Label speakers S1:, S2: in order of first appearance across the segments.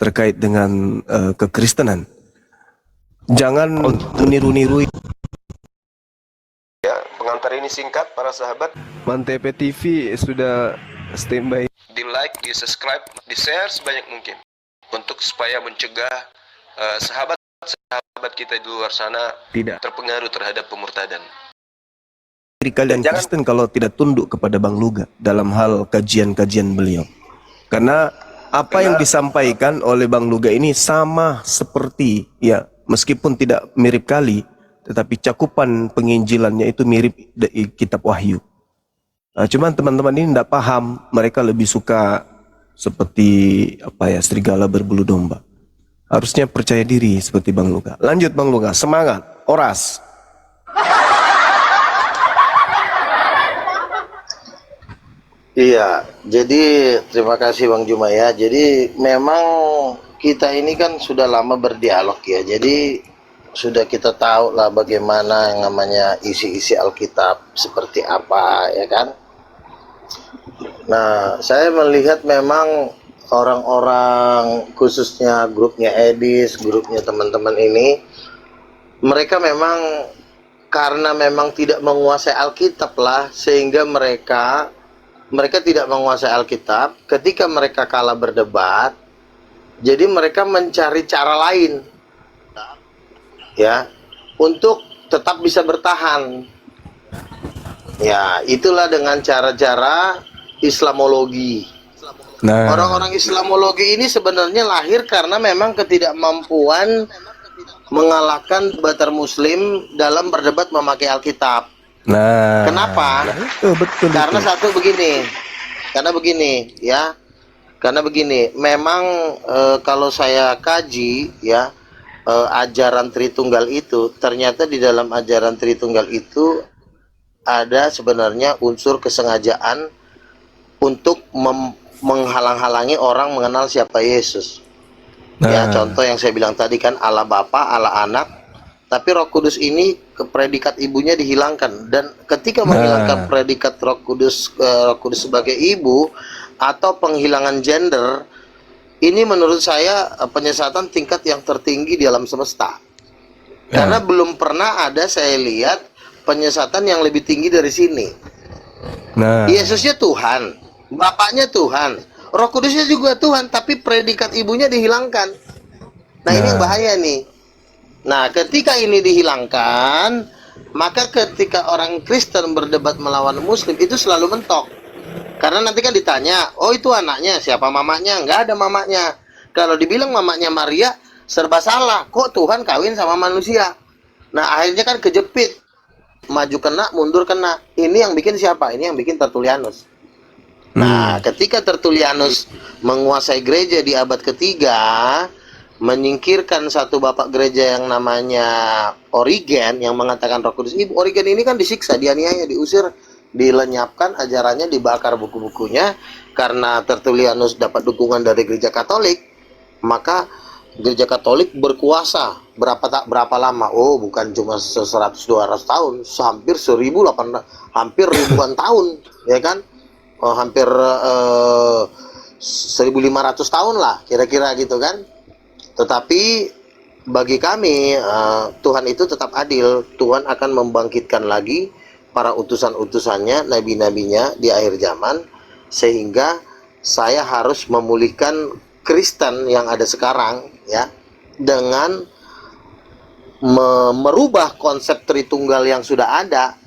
S1: terkait dengan kekristenan. Jangan meniru-niru. Ya, pengantar ini singkat para sahabat. Mantep TV sudah standby. Di like, di subscribe, di share sebanyak mungkin untuk supaya mencegah sahabat-sahabat kita di luar sana tidak terpengaruh terhadap pemurtadan. Kalian Kristen kalau tidak tunduk kepada Bang Luga dalam hal kajian-kajian beliau. Karena apa yang disampaikan oleh Bang Luga ini sama seperti, ya meskipun tidak mirip kali, tetapi cakupan penginjilannya itu mirip kitab Wahyu. Nah, cuman teman-teman ini tidak paham, mereka lebih suka seperti serigala berbulu domba. Harusnya percaya diri seperti Bang Luga. Lanjut Bang Luga, semangat, oras.
S2: Iya, jadi terima kasih Bang Juma ya. Jadi memang kita ini kan sudah lama berdialog ya. Jadi sudah kita tahu lah bagaimana yang namanya isi-isi Alkitab seperti apa ya kan. Nah, saya melihat memang orang-orang khususnya grupnya Edis, grupnya teman-teman ini, mereka memang karena memang tidak menguasai Alkitab lah, sehingga mereka tidak menguasai Alkitab. Ketika mereka kalah berdebat, jadi mereka mencari cara lain ya untuk tetap bisa bertahan. Ya, itulah dengan cara-cara Islamologi. Nah, orang-orang Islamologi ini sebenarnya lahir karena memang ketidakmampuan mengalahkan debater Muslim dalam berdebat memakai Alkitab.
S1: Nah,
S2: kenapa?
S1: Betul.
S2: Karena satu begini, karena begini, memang kalau saya kaji ya, ajaran Tritunggal itu, ternyata di dalam ajaran Tritunggal itu ada sebenarnya unsur kesengajaan untuk menghalang-halangi orang mengenal siapa Yesus. Ya, contoh yang saya bilang tadi kan, Allah Bapa, Allah Anak, tapi Roh Kudus ini predikat ibunya dihilangkan, dan ketika menghilangkan predikat Roh Kudus sebagai ibu atau penghilangan gender, ini menurut saya penyesatan tingkat yang tertinggi di alam semesta. Karena belum pernah ada saya lihat penyesatan yang lebih tinggi dari sini. Yesusnya Tuhan, Bapaknya Tuhan, Roh Kudusnya juga Tuhan, tapi predikat ibunya dihilangkan. Nah, ini yang bahaya nih. Nah, ketika ini dihilangkan, maka ketika orang Kristen berdebat melawan Muslim itu selalu mentok. Karena nanti kan ditanya, oh itu anaknya, siapa mamanya? Nggak ada mamanya. Kalau dibilang mamanya Maria, serba salah. Kok Tuhan kawin sama manusia? Nah, akhirnya kan kejepit. Maju kena, mundur kena. Ini yang bikin siapa? Ini yang bikin Tertullianus. Nah, ketika Tertullianus menguasai gereja di abad ketiga, menyingkirkan satu bapak gereja yang namanya Origen yang mengatakan Roh Kudus ibu. Origen ini kan disiksa, dianiaya, diusir, dilenyapkan ajarannya, dibakar buku-bukunya. Karena Tertullianus dapat dukungan dari gereja Katolik, maka gereja Katolik berkuasa berapa lama? Oh, bukan cuma 100-200 tahun, hampir 1.800, hampir ribuan tahun, ya kan? Hampir 1.500 tahun lah, kira-kira gitu kan. Tetapi bagi kami, Tuhan itu tetap adil. Tuhan akan membangkitkan lagi para utusan-utusannya, nabi-nabinya di akhir zaman, sehingga saya harus memulihkan Kristen yang ada sekarang ya, dengan merubah konsep Tritunggal yang sudah ada,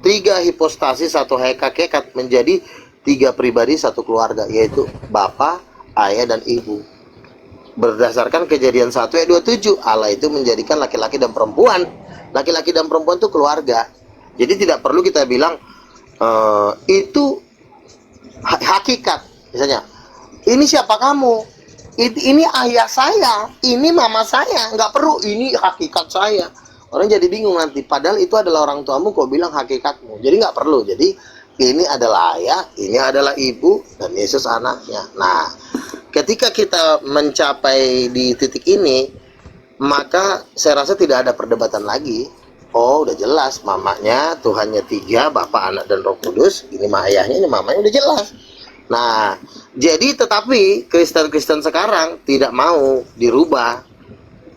S2: 3 hipostasi, 1 hakikat, menjadi 3 pribadi, 1 keluarga, yaitu Bapa, Ayah, dan Ibu. Berdasarkan Kejadian 1 ayat 27, Allah itu menjadikan laki-laki dan perempuan. Laki-laki dan perempuan itu keluarga. Jadi tidak perlu kita bilang itu hakikat. Misalnya, ini siapa kamu? Ini ayah saya, ini mama saya. Nggak perlu, ini hakikat saya. Orang jadi bingung nanti, padahal itu adalah orang tuamu, kok bilang hakikatmu. Jadi nggak perlu. Jadi ini adalah ayah, ini adalah ibu, dan Yesus anaknya. Nah, ketika kita mencapai di titik ini, maka saya rasa tidak ada perdebatan lagi. Oh, udah jelas, mamanya Tuhannya 3, Bapa, Anak, dan Roh Kudus. Ini mah ayahnya, ini mamanya, udah jelas. Nah, jadi tetapi Kristen-Kristen sekarang tidak mau dirubah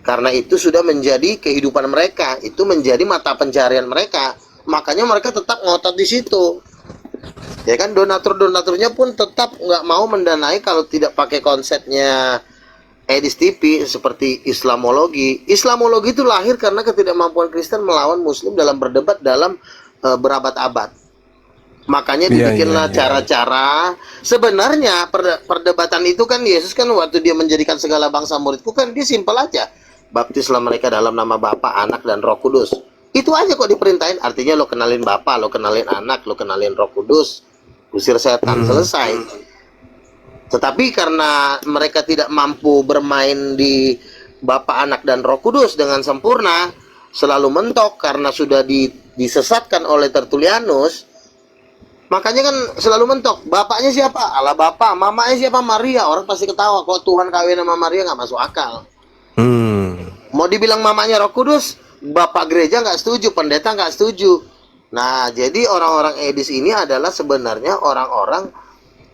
S2: karena itu sudah menjadi kehidupan mereka, itu menjadi mata pencarian mereka. Makanya mereka tetap ngotot di situ. Ya kan, donatur-donaturnya pun tetap nggak mau mendanai kalau tidak pakai konsepnya Edis TV seperti Islamologi. Islamologi itu lahir karena ketidakmampuan Kristen melawan Muslim dalam berdebat dalam berabad-abad. Makanya dibikinlah cara-cara. Sebenarnya perdebatan itu kan Yesus kan waktu dia menjadikan segala bangsa muridku kan dia simpel aja. Baptislah mereka dalam nama Bapa, Anak, dan Roh Kudus. Itu aja kok diperintahin. Artinya lo kenalin Bapa, lo kenalin Anak, lo kenalin Roh Kudus. Usir setan, selesai. Tetapi karena mereka tidak mampu bermain di Bapa, Anak, dan Roh Kudus dengan sempurna, selalu mentok karena sudah disesatkan oleh Tertullianus. Makanya kan selalu mentok. Bapaknya siapa? Allah Bapa. Mamanya siapa? Maria. Orang pasti ketawa. Kok Tuhan kawin sama Maria nggak masuk akal. Mau dibilang mamanya Roh Kudus, Bapak gereja nggak setuju, pendeta nggak setuju. Nah, jadi orang-orang Edis ini adalah sebenarnya orang-orang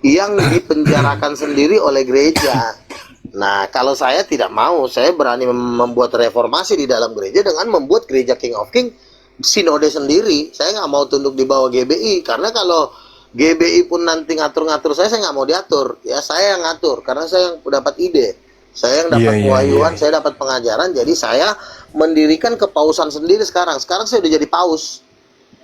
S2: yang dipenjarakan sendiri oleh gereja. Nah, kalau saya tidak mau, saya berani membuat reformasi di dalam gereja dengan membuat gereja King of King sinode sendiri. Saya nggak mau tunduk di bawah GBI, karena kalau GBI pun nanti ngatur-ngatur saya nggak mau diatur. Ya saya yang ngatur, karena saya yang dapat ide, saya yang dapat pewahyuan, saya dapat pengajaran. Jadi saya mendirikan kepausan sendiri sekarang. Sekarang saya udah jadi paus.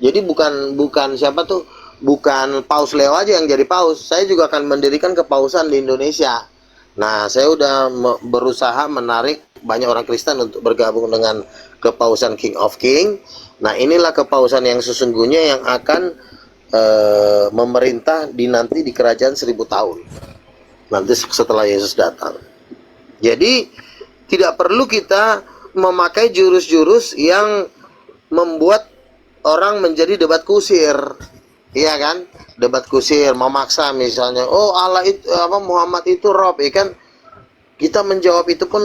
S2: Jadi bukan siapa tuh, bukan Paus Leo aja yang jadi paus. Saya juga akan mendirikan kepausan di Indonesia. Nah, saya udah berusaha menarik banyak orang Kristen untuk bergabung dengan kepausan King of King. Nah, inilah kepausan yang sesungguhnya yang akan memerintah nanti di kerajaan 1000 tahun. Nanti setelah Yesus datang. Jadi, tidak perlu kita memakai jurus-jurus yang membuat orang menjadi debat kusir. Iya kan? Debat kusir, memaksa misalnya, oh Allah itu Muhammad itu Rob, ya kan? Kita menjawab itu pun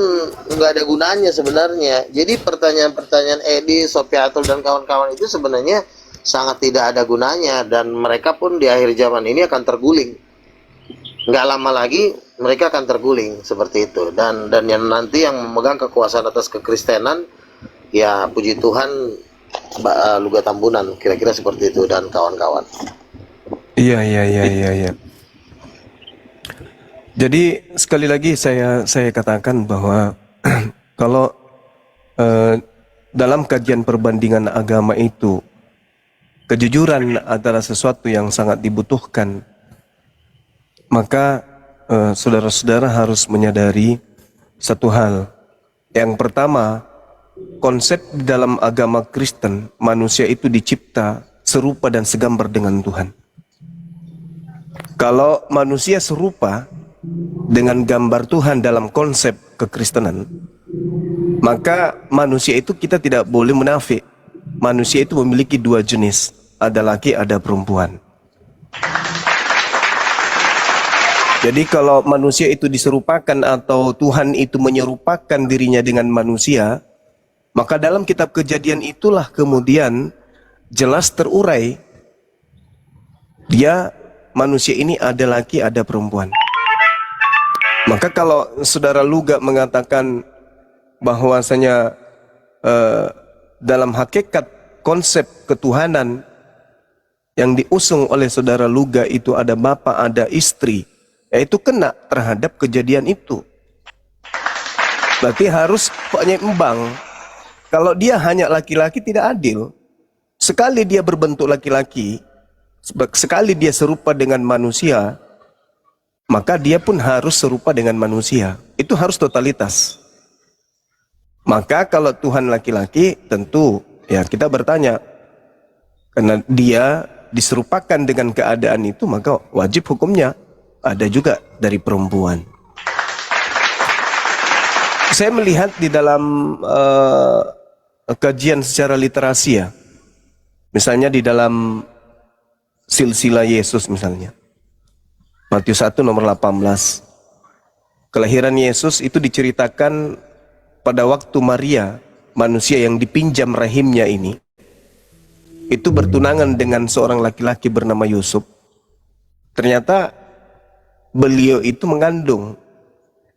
S2: nggak ada gunanya sebenarnya. Jadi pertanyaan-pertanyaan Edi, Sopiatul dan kawan-kawan itu sebenarnya sangat tidak ada gunanya, dan mereka pun di akhir zaman ini akan terguling. Nggak lama lagi mereka akan terguling seperti itu. Dan yang nanti yang memegang kekuasaan atas kekristenan, ya puji Tuhan, Luga Tambunan, kira-kira seperti itu dan kawan-kawan.
S1: Iya. Jadi sekali lagi saya katakan bahwa kalau dalam kajian perbandingan agama itu kejujuran adalah sesuatu yang sangat dibutuhkan, maka saudara-saudara harus menyadari satu hal. Yang pertama, konsep di dalam agama Kristen, manusia itu dicipta serupa dan segambar dengan Tuhan. Kalau manusia serupa dengan gambar Tuhan dalam konsep kekristenan, maka manusia itu kita tidak boleh munafik. Manusia itu memiliki dua jenis, ada laki, ada perempuan. Jadi kalau manusia itu diserupakan atau Tuhan itu menyerupakan dirinya dengan manusia, maka dalam kitab Kejadian itulah kemudian jelas terurai dia manusia ini ada laki, ada perempuan. Maka kalau saudara Luga mengatakan bahwasanya dalam hakikat konsep ketuhanan yang diusung oleh saudara Luga itu ada bapa, ada istri, yaitu kena terhadap kejadian itu. Berarti harus penyeimbang. Kalau dia hanya laki-laki tidak adil. Sekali dia berbentuk laki-laki, sekali dia serupa dengan manusia, maka dia pun harus serupa dengan manusia. Itu harus totalitas. Maka kalau Tuhan laki-laki, tentu ya kita bertanya, karena dia diserupakan dengan keadaan itu, maka wajib hukumnya ada juga dari perempuan. Saya melihat di dalam kajian secara literasi ya, misalnya di dalam silsilah Yesus misalnya, Matius 1 nomor 18. Kelahiran Yesus itu diceritakan pada waktu Maria, manusia yang dipinjam rahimnya ini, itu bertunangan dengan seorang laki-laki bernama Yusuf. Ternyata beliau itu mengandung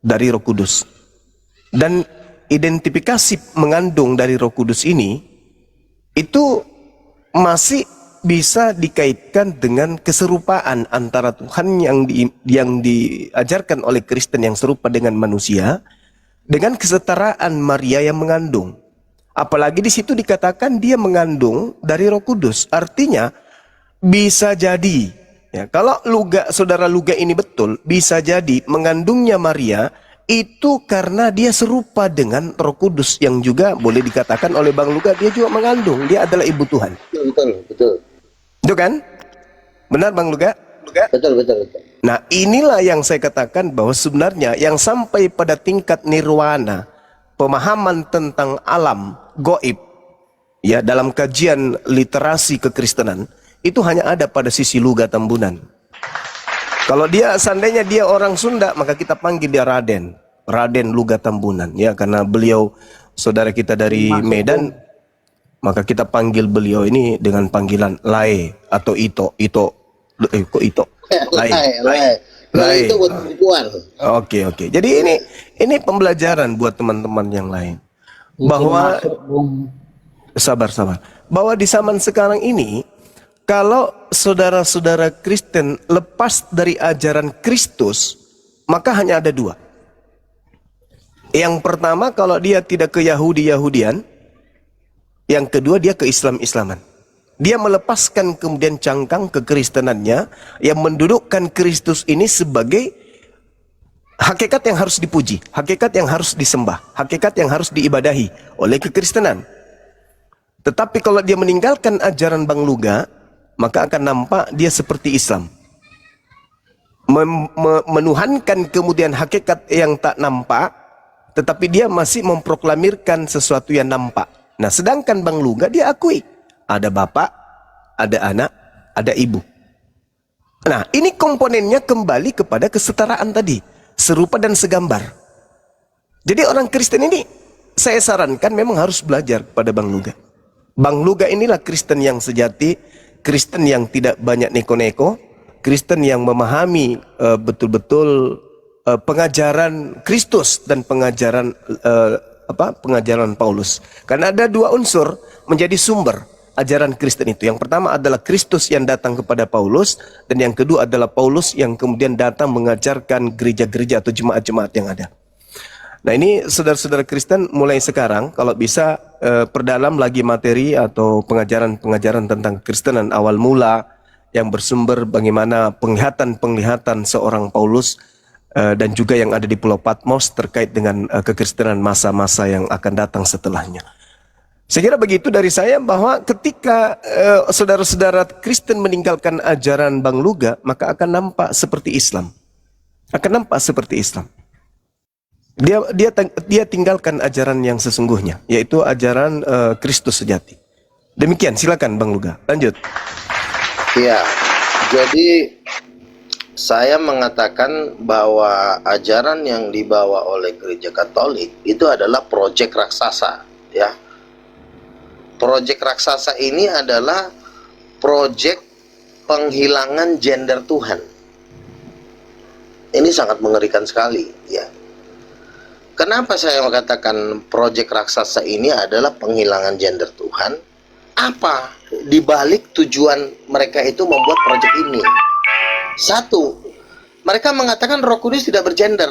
S1: dari Roh Kudus. Dan identifikasi mengandung dari Roh Kudus ini itu masih bisa dikaitkan dengan keserupaan antara Tuhan yang diajarkan oleh Kristen yang serupa dengan manusia, dengan kesetaraan Maria yang mengandung. Apalagi di situ dikatakan dia mengandung dari Roh Kudus. Artinya bisa jadi, ya, kalau saudara Luga ini betul, bisa jadi mengandungnya Maria itu karena dia serupa dengan Roh Kudus, yang juga boleh dikatakan oleh Bang Luga dia juga mengandung, dia adalah ibu Tuhan.
S2: Betul.
S1: Itu kan? Benar Bang Luga?
S2: Betul.
S1: Nah, inilah yang saya katakan bahwa sebenarnya yang sampai pada tingkat nirwana, pemahaman tentang alam goib, ya, dalam kajian literasi kekristenan, itu hanya ada pada sisi Luga Tambunan. Kalau dia seandainya dia orang Sunda, maka kita panggil dia Raden Luga Tambunan, ya, karena beliau saudara kita dari Medan, maka kita panggil beliau ini dengan panggilan Lae atau Ito. Kok Ito?
S2: Lae itu buat perempuan.
S1: Oke. Jadi ini pembelajaran buat teman-teman yang lain. Bahwa sabar. Bahwa di zaman sekarang ini, kalau saudara-saudara Kristen lepas dari ajaran Kristus, maka hanya ada dua. Yang pertama, kalau dia tidak ke Yahudian, yang kedua dia ke Islaman. Dia melepaskan kemudian cangkang kekristenannya yang mendudukkan Kristus ini sebagai hakikat yang harus dipuji, hakikat yang harus disembah, hakikat yang harus diibadahi oleh kekristenan. Tetapi kalau dia meninggalkan ajaran Bang Luga, maka akan nampak dia seperti Islam. Menuhankan kemudian hakikat yang tak nampak, tetapi dia masih memproklamirkan sesuatu yang nampak. Nah, sedangkan Bang Luga dia akui ada bapak, ada anak, ada ibu. Nah, ini komponennya kembali kepada kesetaraan tadi, serupa dan segambar. Jadi orang Kristen ini saya sarankan memang harus belajar pada Bang Luga. Bang Luga inilah Kristen yang sejati, Kristen yang tidak banyak neko-neko, Kristen yang memahami betul-betul pengajaran Kristus dan pengajaran pengajaran Paulus. Karena ada dua unsur menjadi sumber ajaran Kristen itu. Yang pertama adalah Kristus yang datang kepada Paulus, dan yang kedua adalah Paulus yang kemudian datang mengajarkan gereja-gereja atau jemaat-jemaat yang ada. Nah, ini saudara-saudara Kristen mulai sekarang kalau bisa perdalam lagi materi atau pengajaran-pengajaran tentang Kristenan awal mula yang bersumber bagaimana penglihatan seorang Paulus dan juga yang ada di Pulau Patmos terkait dengan kekristenan masa-masa yang akan datang setelahnya. Saya kira begitu dari saya, bahwa ketika saudara-saudara Kristen meninggalkan ajaran Bang Luga, maka akan nampak seperti Islam. Akan nampak seperti Islam. Dia tinggalkan ajaran yang sesungguhnya, yaitu ajaran Kristus sejati. Demikian, silakan Bang Luga, lanjut.
S2: Ya, jadi saya mengatakan bahwa ajaran yang dibawa oleh Gereja Katolik itu adalah proyek raksasa, ya. Proyek raksasa ini adalah proyek penghilangan gender Tuhan. Ini sangat mengerikan sekali, ya. Kenapa saya mengatakan proyek raksasa ini adalah penghilangan gender Tuhan? Apa dibalik tujuan mereka itu membuat proyek ini? Satu, mereka mengatakan Roh Kudus tidak bergender.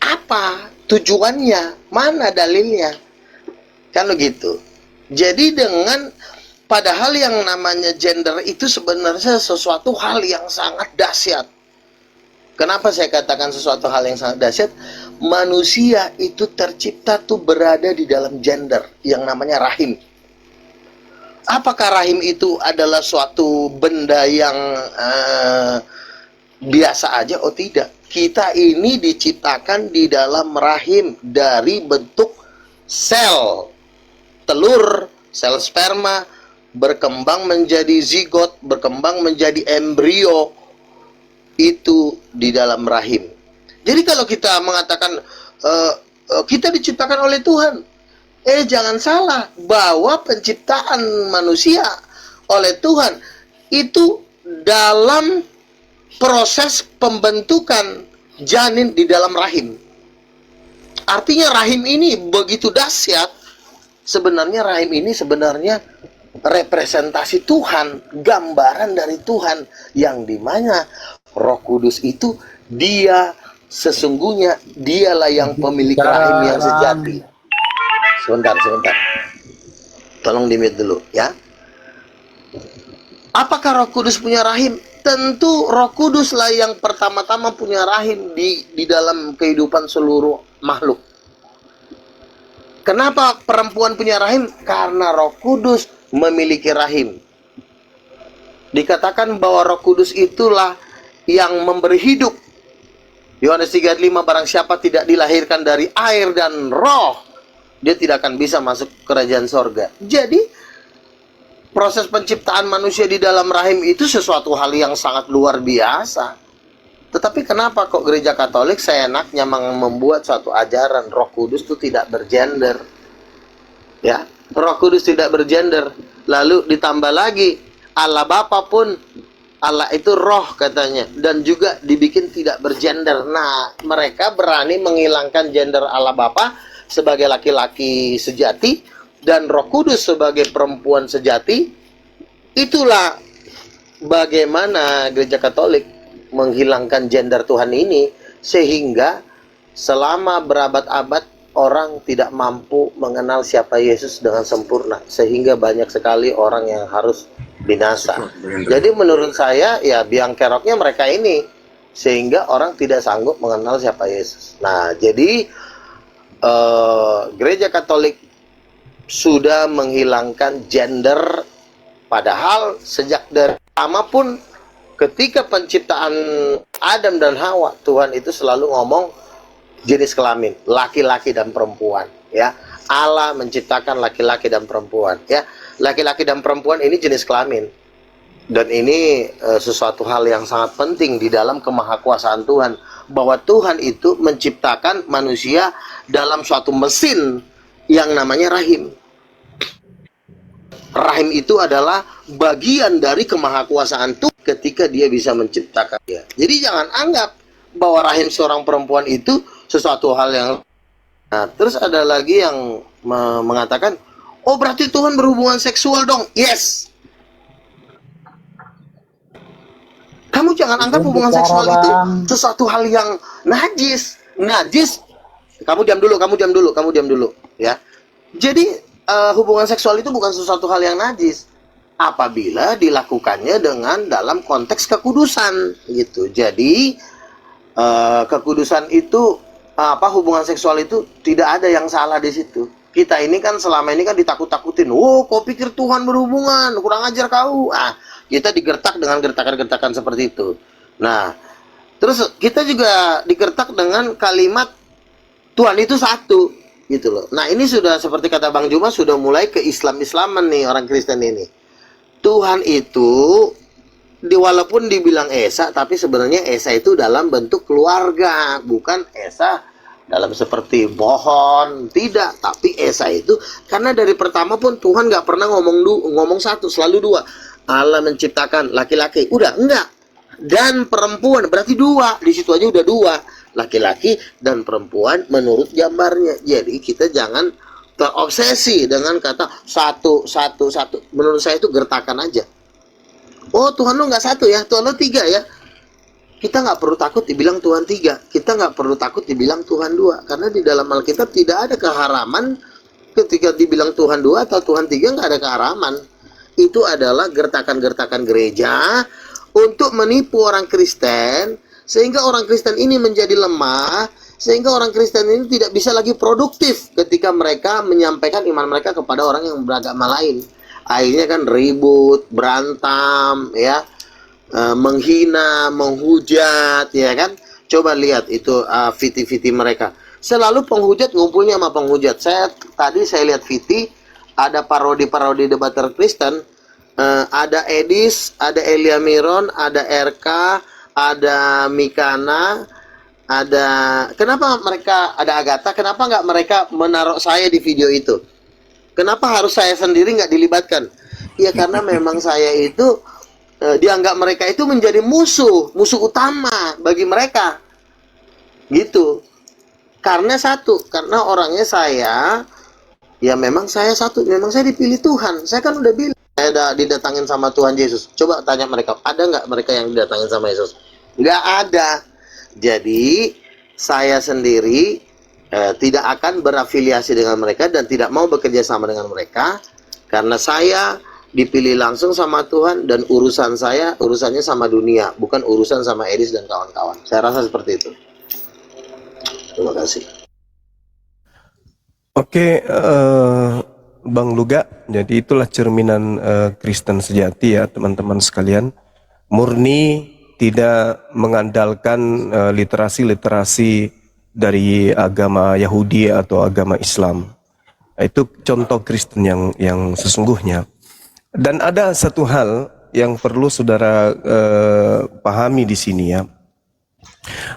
S2: Apa tujuannya? Mana dalilnya? Kan begitu. Jadi dengan padahal yang namanya gender itu sebenarnya sesuatu hal yang sangat dahsyat. Kenapa saya katakan sesuatu hal yang sangat dahsyat? Manusia itu tercipta tuh berada di dalam gender yang namanya rahim. Apakah rahim itu adalah suatu benda yang biasa aja? Oh tidak. Kita ini diciptakan di dalam rahim dari bentuk sel telur, sel sperma, berkembang menjadi zigot, berkembang menjadi embrio, itu di dalam rahim. Jadi kalau kita mengatakan kita diciptakan oleh Tuhan, jangan salah, bahwa penciptaan manusia oleh Tuhan itu dalam proses pembentukan janin di dalam rahim. Artinya rahim ini begitu dahsyat. Sebenarnya rahim ini sebenarnya representasi Tuhan, gambaran dari Tuhan, yang dimana Roh Kudus itu dia sesungguhnya dialah yang pemilik rahim yang sejati. Sebentar. Tolong di-mute dulu ya. Apakah Roh Kudus punya rahim? Tentu Roh Kuduslah yang pertama-tama punya rahim di dalam kehidupan seluruh makhluk. Kenapa perempuan punya rahim? Karena Roh Kudus memiliki rahim. Dikatakan bahwa Roh Kudus itulah yang memberi hidup. Yohanes 3:5, barang siapa tidak dilahirkan dari air dan roh, dia tidak akan bisa masuk kerajaan sorga. Jadi proses penciptaan manusia di dalam rahim itu sesuatu hal yang sangat luar biasa. Tetapi kenapa kok gereja Katolik seenaknya membuat suatu ajaran Roh Kudus itu tidak bergender? Ya, Roh Kudus tidak bergender. Lalu ditambah lagi Allah Bapa pun, Allah itu roh katanya, dan juga dibikin tidak bergender. Nah, mereka berani menghilangkan gender Allah Bapa sebagai laki-laki sejati dan Roh Kudus sebagai perempuan sejati. Itulah bagaimana gereja Katolik menghilangkan gender Tuhan ini, sehingga selama berabad-abad orang tidak mampu mengenal siapa Yesus dengan sempurna, sehingga banyak sekali orang yang harus binasa. Jadi menurut saya ya biang keroknya mereka ini, sehingga orang tidak sanggup mengenal siapa Yesus. Nah, jadi gereja Katolik sudah menghilangkan gender, padahal sejak dari lama pun ketika penciptaan Adam dan Hawa, Tuhan itu selalu ngomong jenis kelamin, laki-laki dan perempuan, ya. Allah menciptakan laki-laki dan perempuan, ya. Laki-laki dan perempuan ini jenis kelamin. Dan ini sesuatu hal yang sangat penting di dalam kemahakuasaan Tuhan, bahwa Tuhan itu menciptakan manusia dalam suatu mesin yang namanya rahim. Rahim itu adalah bagian dari kemahakuasaan Tuhan ketika dia bisa menciptakan dia. Jadi jangan anggap bahwa rahim seorang perempuan itu sesuatu hal yang... Nah, terus ada lagi yang mengatakan, oh berarti Tuhan berhubungan seksual dong. Yes. Kamu jangan anggap hubungan seksual itu sesuatu hal yang najis. Najis. Kamu diam dulu. Ya. Jadi hubungan seksual itu bukan sesuatu hal yang najis apabila dilakukannya dengan dalam konteks kekudusan gitu. Jadi kekudusan itu hubungan seksual itu tidak ada yang salah di situ. Kita ini kan selama ini kan ditakut-takutin. Oh, kau pikir Tuhan berhubungan, kurang ajar kau. Kita digertak dengan gertakan-gertakan seperti itu. Nah, terus kita juga digertak dengan kalimat Tuhan itu satu, gitu loh. Nah, ini sudah seperti kata Bang Juma, sudah mulai ke Islam-Islaman nih orang Kristen ini. Tuhan itu walaupun dibilang Esa, tapi sebenarnya Esa itu dalam bentuk keluarga, bukan Esa dalam seperti pohon, tidak. Tapi Esa itu karena dari pertama pun Tuhan nggak pernah ngomong satu, selalu dua. Allah menciptakan laki-laki, udah enggak, dan perempuan, berarti dua. Di situ aja udah dua, laki-laki dan perempuan menurut gambarnya. Jadi kita jangan terobsesi dengan kata satu. Menurut saya itu gertakan aja. Oh, Tuhan lo nggak satu ya, Tuhan lo tiga ya. Kita nggak perlu takut dibilang Tuhan tiga. Kita nggak perlu takut dibilang Tuhan dua. Karena di dalam Alkitab tidak ada keharaman ketika dibilang Tuhan dua atau Tuhan tiga, nggak ada keharaman. Itu adalah gertakan-gertakan gereja untuk menipu orang Kristen, sehingga orang Kristen ini menjadi lemah, sehingga orang Kristen ini tidak bisa lagi produktif ketika mereka menyampaikan iman mereka kepada orang yang beragama lain. Akhirnya kan ribut, berantem, ya, menghina, menghujat, ya kan. Coba lihat itu VT-VT mereka. Selalu penghujat ngumpulnya sama penghujat. Tadi saya lihat VT, ada parodi-parodi debater Kristen, ada Edis, ada Elia Miron, ada RK, ada Mikana, ada... Kenapa mereka, ada Agatha, kenapa nggak mereka menaruh saya di video itu? Kenapa harus saya sendiri nggak dilibatkan? Ya karena memang saya itu dianggap mereka itu menjadi musuh utama bagi mereka. Gitu. Karena karena orangnya saya, ya memang saya memang saya dipilih Tuhan. Saya kan udah bilang, saya didatangin sama Tuhan Yesus. Coba tanya mereka, ada nggak mereka yang didatangin sama Yesus? Nggak ada. Jadi, saya sendiri tidak akan berafiliasi dengan mereka dan tidak mau bekerja sama dengan mereka. Karena saya dipilih langsung sama Tuhan dan urusannya sama dunia, bukan urusan sama Edis dan kawan-kawan. Saya rasa seperti itu. Terima kasih.
S1: Oke, Bang Luga, jadi itulah cerminan Kristen sejati ya teman-teman sekalian. Murni tidak mengandalkan literasi-literasi dari agama Yahudi atau agama Islam. Itu contoh Kristen yang sesungguhnya. Dan ada satu hal yang perlu saudara pahami di sini ya.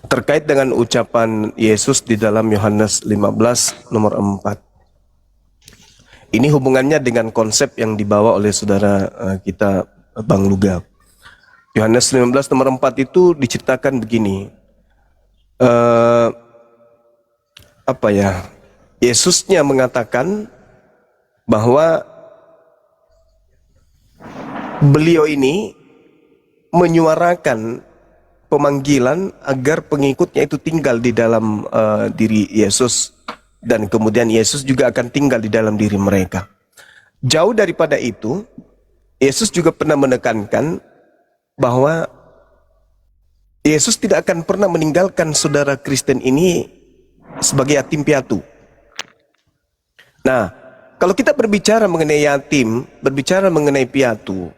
S1: Terkait dengan ucapan Yesus di dalam Yohanes 15 nomor 4. Ini hubungannya dengan konsep yang dibawa oleh saudara kita Bang Luga. Yohanes 15 nomor 4 itu diceritakan begini. Yesusnya mengatakan bahwa beliau ini menyuarakan pemanggilan agar pengikutnya itu tinggal di dalam diri Yesus, dan kemudian Yesus juga akan tinggal di dalam diri mereka. Jauh daripada itu, Yesus juga pernah menekankan bahwa Yesus tidak akan pernah meninggalkan saudara Kristen ini sebagai yatim piatu. Nah, kalau kita berbicara mengenai yatim, berbicara mengenai piatu,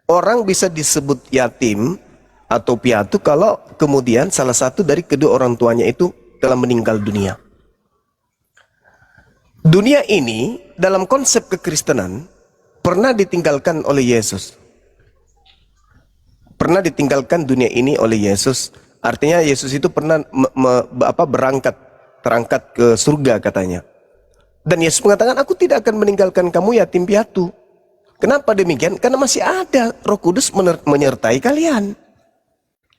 S1: orang bisa disebut yatim atau piatu kalau kemudian salah satu dari kedua orang tuanya itu telah meninggal dunia. Dunia ini dalam konsep kekristenan pernah ditinggalkan oleh Yesus. Pernah ditinggalkan dunia ini oleh Yesus. Artinya Yesus itu pernah terangkat ke surga katanya. Dan Yesus mengatakan, aku tidak akan meninggalkan kamu yatim piatu. Kenapa demikian? Karena masih ada Roh Kudus menyertai kalian.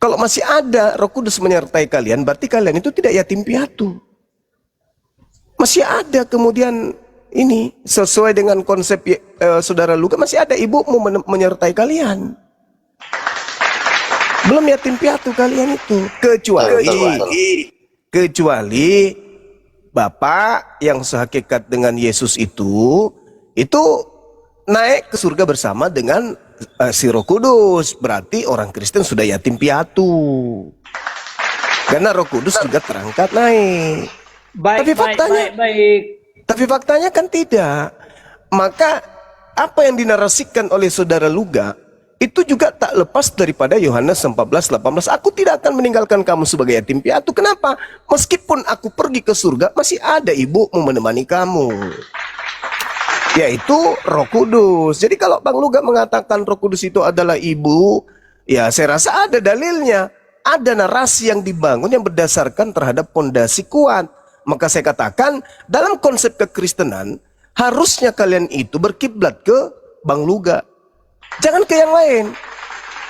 S1: Kalau masih ada Roh Kudus menyertai kalian, berarti kalian itu tidak yatim piatu. Masih ada kemudian ini, sesuai dengan konsep saudara Luka, masih ada ibumu menyertai kalian. Belum yatim piatu kalian itu. Kecuali Bapak yang sehakikat dengan Yesus itu naik ke surga bersama dengan si Roh Kudus. Berarti orang Kristen sudah yatim piatu. Karena Roh Kudus juga terangkat naik. Tapi faktanya kan tidak. Maka apa yang dinarasikan oleh saudara Luga itu juga tak lepas daripada Yohanes 14:18. Aku tidak akan meninggalkan kamu sebagai yatim piatu. Kenapa? Meskipun aku pergi ke surga, masih ada ibumu menemani kamu, yaitu Roh Kudus. Jadi kalau Bang Luga mengatakan Roh Kudus itu adalah ibu, ya saya rasa ada dalilnya. Ada narasi yang dibangun yang berdasarkan terhadap pondasi kuat. Maka saya katakan dalam konsep kekristenan harusnya kalian itu berkiblat ke Bang Luga, jangan ke yang lain.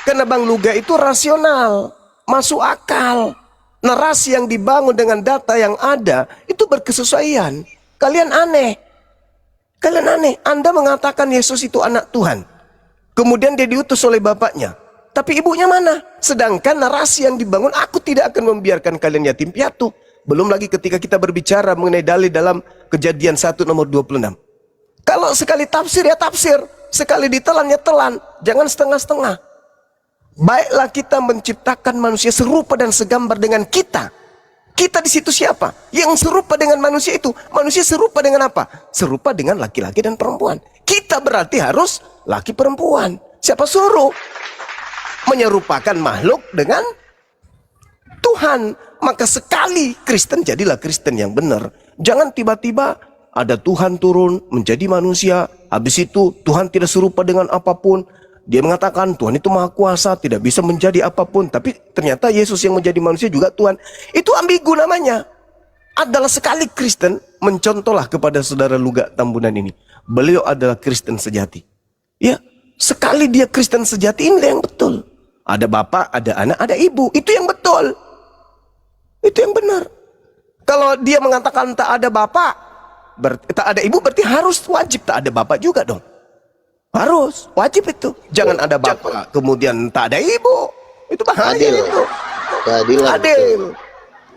S1: Karena Bang Luga itu rasional, masuk akal. Narasi yang dibangun dengan data yang ada itu berkesesuaian. Kalian aneh. Anda mengatakan Yesus itu anak Tuhan. Kemudian dia diutus oleh bapaknya. Tapi ibunya mana? Sedangkan narasi yang dibangun, aku tidak akan membiarkan kalian yatim piatu. Belum lagi ketika kita berbicara mengenai dalil dalam Kejadian 1 nomor 26. Kalau sekali tafsir ya tafsir, sekali ditelan ya telan. Jangan setengah-setengah. Baiklah kita menciptakan manusia serupa dan segambar dengan kita. Kita di situ siapa? Yang serupa dengan manusia itu. Manusia serupa dengan apa? Serupa dengan laki-laki dan perempuan. Kita berarti harus laki perempuan. Siapa suruh? Menyerupakan makhluk dengan Tuhan. Maka sekali Kristen, jadilah Kristen yang benar. Jangan tiba-tiba ada Tuhan turun menjadi manusia. Habis itu Tuhan tidak serupa dengan apapun. Dia mengatakan Tuhan itu maha kuasa, tidak bisa menjadi apapun. Tapi ternyata Yesus yang menjadi manusia juga Tuhan. Itu ambigu namanya. Adalah sekali Kristen, mencontohlah kepada saudara Luga Tambunan ini. Beliau adalah Kristen sejati. Ya, Sekali dia Kristen sejati, ini yang betul. Ada bapak, ada anak, ada ibu. Itu yang betul. Itu yang benar. Kalau dia mengatakan tak ada bapak, tak ada ibu, berarti harus wajib tak ada bapak juga dong. Harus, wajib itu. Jangan ada bapak, kemudian tak ada ibu. Itu bahaya
S2: Adil.
S1: itu.
S2: Keadilan.
S1: Adil.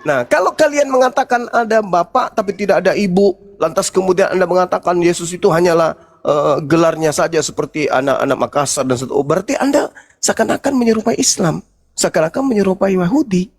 S1: Nah, kalau kalian mengatakan ada bapak tapi tidak ada ibu, lantas kemudian Anda mengatakan Yesus itu hanyalah gelarnya saja seperti anak-anak Makassar dan seterusnya, berarti Anda seakan-akan menyerupai Islam, seakan-akan menyerupai Yahudi.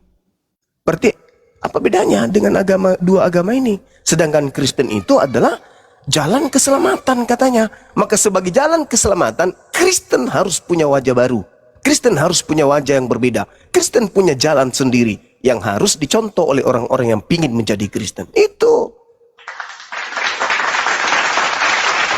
S1: Berarti apa bedanya dengan dua agama ini? Sedangkan Kristen itu adalah jalan keselamatan katanya. Maka sebagai jalan keselamatan, Kristen harus punya wajah baru. Kristen harus punya wajah yang berbeda. Kristen punya jalan sendiri yang harus dicontoh oleh orang-orang yang ingin menjadi Kristen. Itu.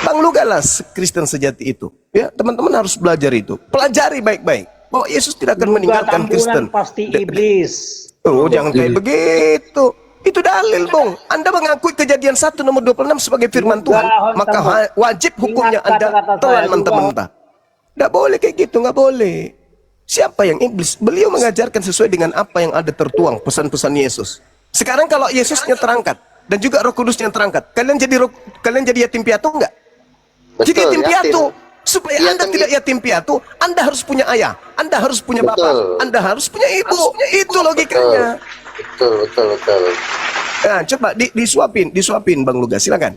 S1: Bang Lugalah Kristen sejati itu. Ya, teman-teman harus belajar itu. Pelajari baik-baik bahwa Yesus tidak akan meninggalkan Kristen.
S3: Pasti iblis.
S1: Oh, jangan kayak begitu. Itu dalil, Bung. Anda mengakui Kejadian 1 nomor 26 sebagai firman Tuhan, maka wajib hukumnya Anda telan mentah-mentah. Nggak boleh kayak gitu, nggak boleh. Siapa yang iblis? Beliau mengajarkan sesuai dengan apa yang ada tertuang pesan-pesan Yesus. Sekarang kalau Yesusnya terangkat dan juga Roh Kudusnya terangkat, kalian jadi yatim piatu enggak? Jadi yatim piatu. Supaya Anda tidak yatim piatu, Anda harus punya ayah, Anda harus punya bapak, Anda harus punya ibu. Itu logikanya.
S2: Betul.
S1: Nah, coba disuapin Bang Luga, silakan.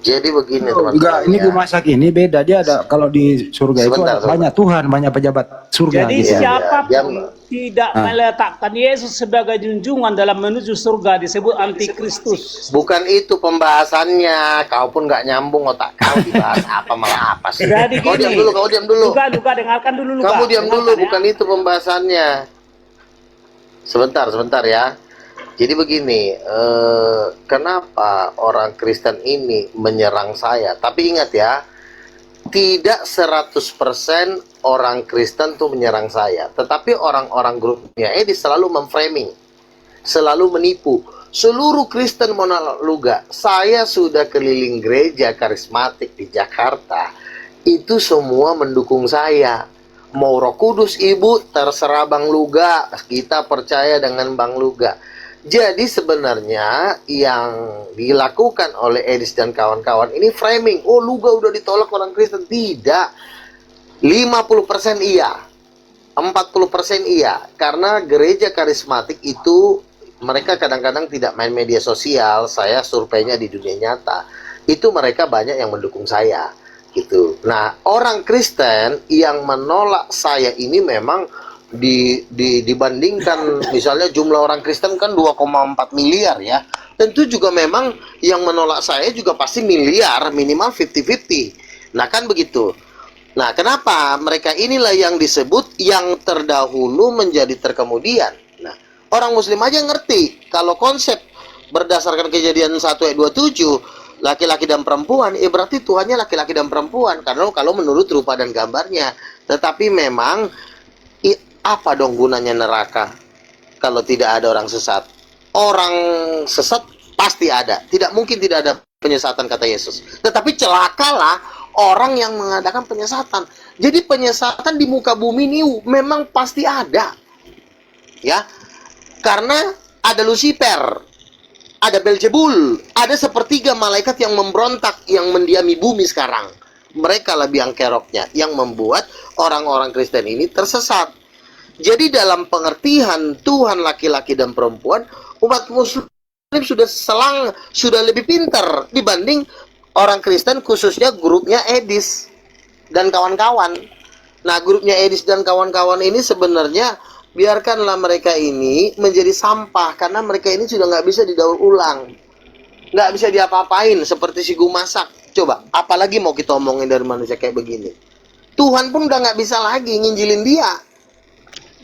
S2: Jadi begini teman-teman.
S4: Juga ini
S2: ya.
S4: Bu Masak ini beda, dia ada kalau di surga itu ada banyak Tuhan, banyak pejabat surga.
S3: Jadi
S4: gitu.
S3: siapapun tidak meletakkan Yesus sebagai junjungan dalam menuju surga disebut antikristus.
S2: Bukan itu pembahasannya. Kau pun nggak nyambung otak kau dibahas apa malah apa sih?
S3: Jadi
S2: Kau diam
S3: gini,
S2: dulu, kau diam dulu.
S3: Luka dengarkan dulu Luka.
S2: Kamu diam dulu,
S3: Dengarkan, ya.
S2: bukan itu pembahasannya. Sebentar ya. Jadi begini, kenapa orang Kristen ini menyerang saya? Tapi ingat ya, tidak 100% orang Kristen tuh menyerang saya. Tetapi orang-orang grupnya ini selalu memframing, selalu menipu. Seluruh Kristen Monaluga, saya sudah keliling gereja karismatik di Jakarta, itu semua mendukung saya. Mau Roh Kudus Ibu, terserah Bang Luga, kita percaya dengan Bang Luga. Jadi sebenarnya yang dilakukan oleh Edis dan kawan-kawan ini framing. Oh, Luga udah ditolak orang Kristen. Tidak. 50% iya. 40% iya. Karena gereja karismatik itu mereka kadang-kadang tidak main media sosial. Saya surveinya di dunia nyata. Itu mereka banyak yang mendukung saya. Gitu. Nah, orang Kristen yang menolak saya ini memang dibandingkan misalnya jumlah orang Kristen kan 2,4 miliar ya. Tentu juga memang yang menolak saya juga pasti miliar, minimal 50-50. Nah kan begitu. Nah kenapa mereka inilah yang disebut yang terdahulu menjadi terkemudian. Nah orang muslim aja ngerti kalau konsep berdasarkan Kejadian 1 ayat 27 laki-laki dan perempuan, berarti Tuhannya laki-laki dan perempuan karena kalau menurut rupa dan gambarnya. Tetapi memang apa dong gunanya neraka kalau tidak ada orang sesat? Orang sesat pasti ada. Tidak mungkin tidak ada penyesatan kata Yesus. Tetapi celakalah orang yang mengadakan penyesatan. Jadi penyesatan di muka bumi ini memang pasti ada. Ya. Karena ada Lucifer, ada Belzebul, ada sepertiga malaikat yang memberontak yang mendiami bumi sekarang. Mereka lah biang keroknya yang membuat orang-orang Kristen ini tersesat. Jadi dalam pengertian Tuhan laki-laki dan perempuan, umat muslim sudah lebih pintar dibanding orang Kristen, khususnya grupnya Edis dan kawan-kawan. Nah, grupnya Edis dan kawan-kawan ini sebenarnya biarkanlah mereka ini menjadi sampah karena mereka ini sudah nggak bisa didaur ulang, nggak bisa diapa-apain seperti si Gumasak. Coba, apalagi mau kita omongin dari manusia kayak begini? Tuhan pun udah nggak bisa lagi nginjilin dia.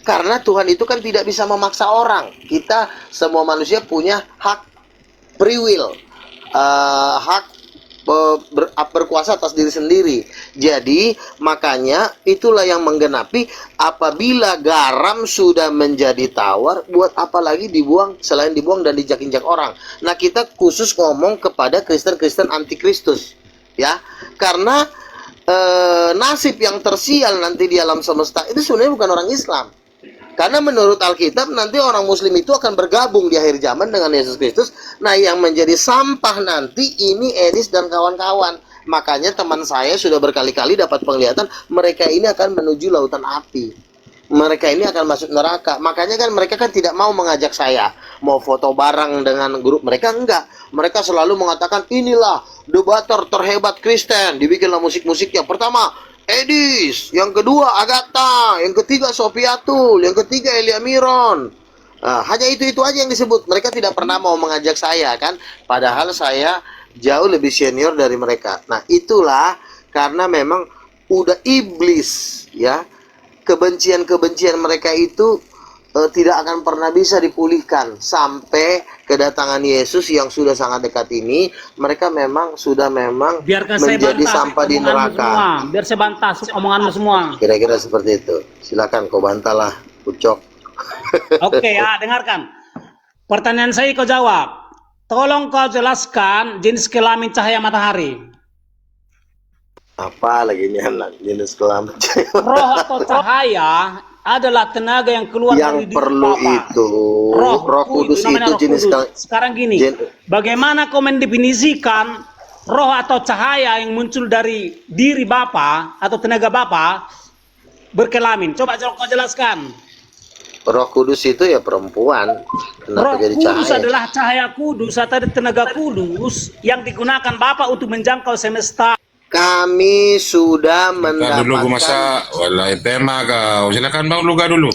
S2: Karena Tuhan itu kan tidak bisa memaksa orang. Kita semua manusia punya hak free will, hak berkuasa atas diri sendiri. Jadi makanya itulah yang menggenapi apabila garam sudah menjadi tawar, buat apa lagi dibuang selain dibuang dan dijak-injak orang. Nah kita khusus ngomong kepada Kristen-Kristen antikristus, ya, karena nasib yang tersial nanti di alam semesta itu sebenarnya bukan orang Islam. Karena menurut Alkitab nanti orang Muslim itu akan bergabung di akhir zaman dengan Yesus Kristus. Nah, yang menjadi sampah nanti ini Enis dan kawan-kawan. Makanya teman saya sudah berkali-kali dapat penglihatan mereka ini akan menuju lautan api. Mereka ini akan masuk neraka. Makanya kan mereka kan tidak mau mengajak saya mau foto bareng dengan grup mereka, enggak. Mereka selalu mengatakan inilah debater terhebat Kristen. Dibikinlah musik-musik yang pertama Edis, yang kedua Agatha, yang ketiga Sofiatul, yang ketiga Elia Miron. Nah, hanya itu aja yang disebut. Mereka tidak pernah mau mengajak saya kan, padahal saya jauh lebih senior dari mereka. Nah, itulah karena memang udah iblis ya. Kebencian-kebencian mereka itu tidak akan pernah bisa dipulihkan sampai kedatangan Yesus yang sudah sangat dekat ini. Mereka memang sudah
S3: Biarkan saya
S2: menjadi
S3: bantah
S2: sampah di
S3: omonganmu
S2: neraka.
S3: semua. Biar saya bantah omonganmu semua.
S2: Kira-kira seperti itu. Silakan kau bantahlah, Ucok.
S3: Oke ya, dengarkan. Pertanyaan saya kau jawab. Tolong kau jelaskan jenis kelamin cahaya matahari.
S2: Apa lagi ini anak jenis kelamin?
S3: Roh atau cahaya adalah tenaga yang keluar dari
S2: yang
S3: diri
S2: perlu
S3: Bapa.
S2: itu Roh Kudus
S3: namanya
S2: itu
S3: Roh
S2: jenis
S3: Kudus. Sekarang gini, bagaimana kau mendefinisikan roh atau cahaya yang muncul dari diri Bapa atau tenaga Bapa berkelamin? Coba kau jelaskan.
S2: Roh Kudus itu ya perempuan.
S3: Roh
S2: Kenapa jadi
S3: Kudus
S2: cahaya?
S3: adalah cahaya kudus atau tenaga kudus yang digunakan Bapa untuk menjangkau semesta.
S2: Kami sudah
S5: Dulu gue masa,
S2: mendapatkan,
S5: walai tema kau. Silakan Bang Luga dulu.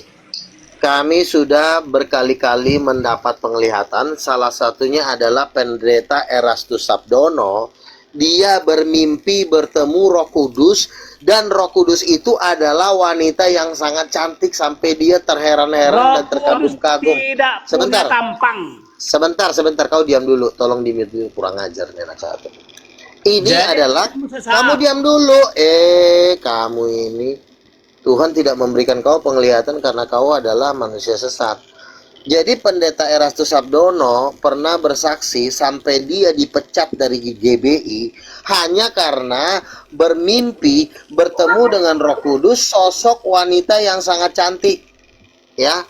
S2: kami sudah berkali-kali mendapat penglihatan. Salah satunya adalah pendeta Erastus Sabdono. Dia bermimpi bertemu Roh Kudus, dan Roh Kudus itu adalah wanita yang sangat cantik sampai dia terheran-heran
S3: Roh
S2: dan
S3: Kudus
S2: terkagum-kagum.
S3: tidak
S2: Sebentar.
S3: punya tampang.
S2: Sebentar, kau diam dulu. Tolong di mute dulu, kurang ajar nih anak satu. Ini
S3: Jadi,
S2: adalah,
S3: kamu sesat.
S2: kamu diam dulu. Kamu ini, Tuhan tidak memberikan kau penglihatan karena kau adalah manusia sesat. Jadi pendeta Erastus Sabdono pernah bersaksi sampai dia dipecat dari GBI hanya karena bermimpi bertemu dengan Roh Kudus, sosok wanita yang sangat cantik. Ya.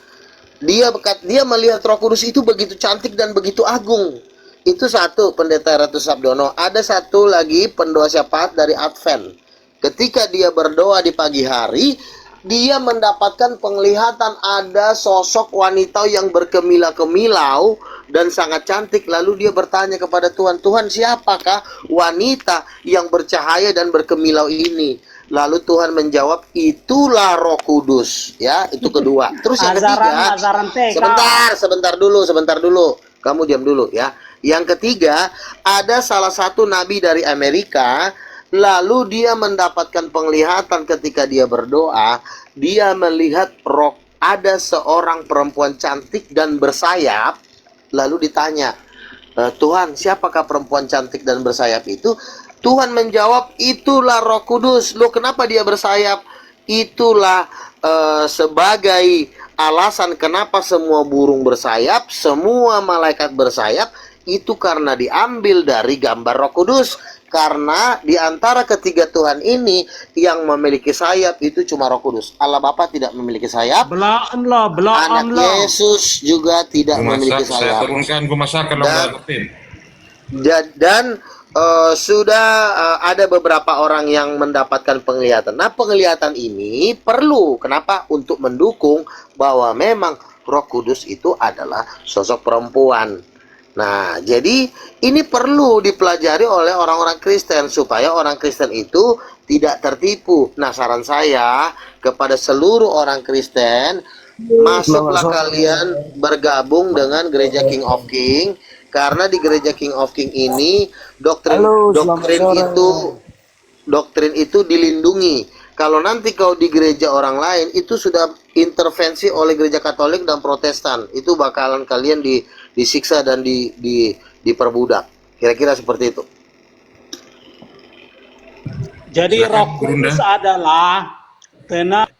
S2: Dia melihat Roh Kudus itu begitu cantik dan begitu agung. Itu satu pendeta Erastus Sabdono. Ada satu lagi pendoa syafaat dari Advent. Ketika dia berdoa di pagi hari, dia mendapatkan penglihatan ada sosok wanita yang berkemilau-kemilau dan sangat cantik. Lalu dia bertanya kepada Tuhan, Tuhan siapakah wanita yang bercahaya dan berkemilau ini? Lalu Tuhan menjawab, itulah Roh Kudus. Ya, itu kedua. Terus yang ketiga, sebentar dulu. Kamu diam dulu ya. Yang ketiga, ada salah satu nabi dari Amerika, lalu dia mendapatkan penglihatan ketika dia berdoa, dia melihat ada seorang perempuan cantik dan bersayap, lalu ditanya, Tuhan, siapakah perempuan cantik dan bersayap itu? Tuhan menjawab, itulah Roh Kudus. Loh, kenapa dia bersayap? Itulah sebagai alasan kenapa semua burung bersayap, semua malaikat bersayap, itu karena diambil dari gambar Roh Kudus. Karena di antara ketiga Tuhan ini yang memiliki sayap itu cuma Roh Kudus. Allah Bapa tidak memiliki sayap. Anak Yesus juga tidak memiliki sayap.
S5: Saya turunkan, gue masak kalau
S2: dan sudah ada beberapa orang yang mendapatkan penglihatan. Nah, penglihatan ini perlu. Kenapa? Untuk mendukung bahwa memang Roh Kudus itu adalah sosok perempuan. Nah, jadi ini perlu dipelajari oleh orang-orang Kristen supaya orang Kristen itu tidak tertipu. Nah, saran saya kepada seluruh orang Kristen, masuklah kalian bergabung dengan Gereja King of King, karena di Gereja King of King ini doktrin itu dilindungi. Kalau nanti kau di gereja orang lain itu sudah intervensi oleh gereja Katolik dan Protestan, itu bakalan kalian disiksa dan diperbudak. Kira-kira seperti itu.
S3: Jadi Roh Kudus adalah tenaga.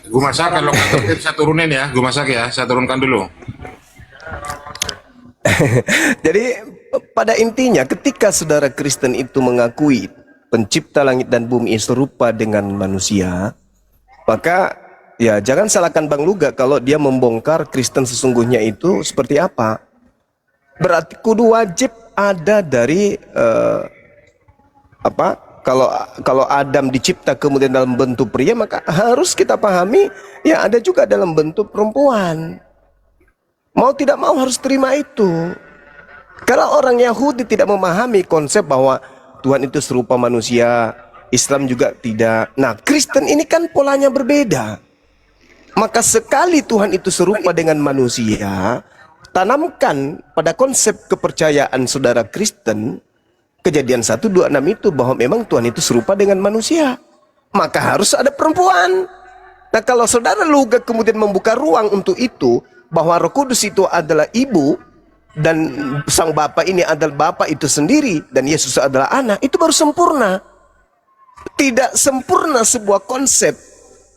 S5: Gue masak kalau nggak saya turunin ya, gue masak ya, saya turunkan dulu.
S1: Jadi pada intinya ketika saudara Kristen itu mengakui pencipta langit dan bumi serupa dengan manusia, maka ya jangan salahkan Bang Luga kalau dia membongkar Kristen sesungguhnya itu seperti apa. Berarti kudu wajib ada dari kalau Adam dicipta kemudian dalam bentuk pria, maka harus kita pahami ya ada juga dalam bentuk perempuan. Mau tidak mau harus terima itu. Karena orang Yahudi tidak memahami konsep bahwa Tuhan itu serupa manusia, Islam juga tidak. Nah, Kristen ini kan polanya berbeda. Maka sekali Tuhan itu serupa dengan manusia, tanamkan pada konsep kepercayaan saudara Kristen, Kejadian 1:26 itu bahwa memang Tuhan itu serupa dengan manusia. Maka harus ada perempuan. Nah, kalau saudara Luga kemudian membuka ruang untuk itu, bahwa Roh Kudus itu adalah ibu, dan sang Bapa ini adalah Bapa itu sendiri, dan Yesus adalah anak, itu baru sempurna. Tidak sempurna sebuah konsep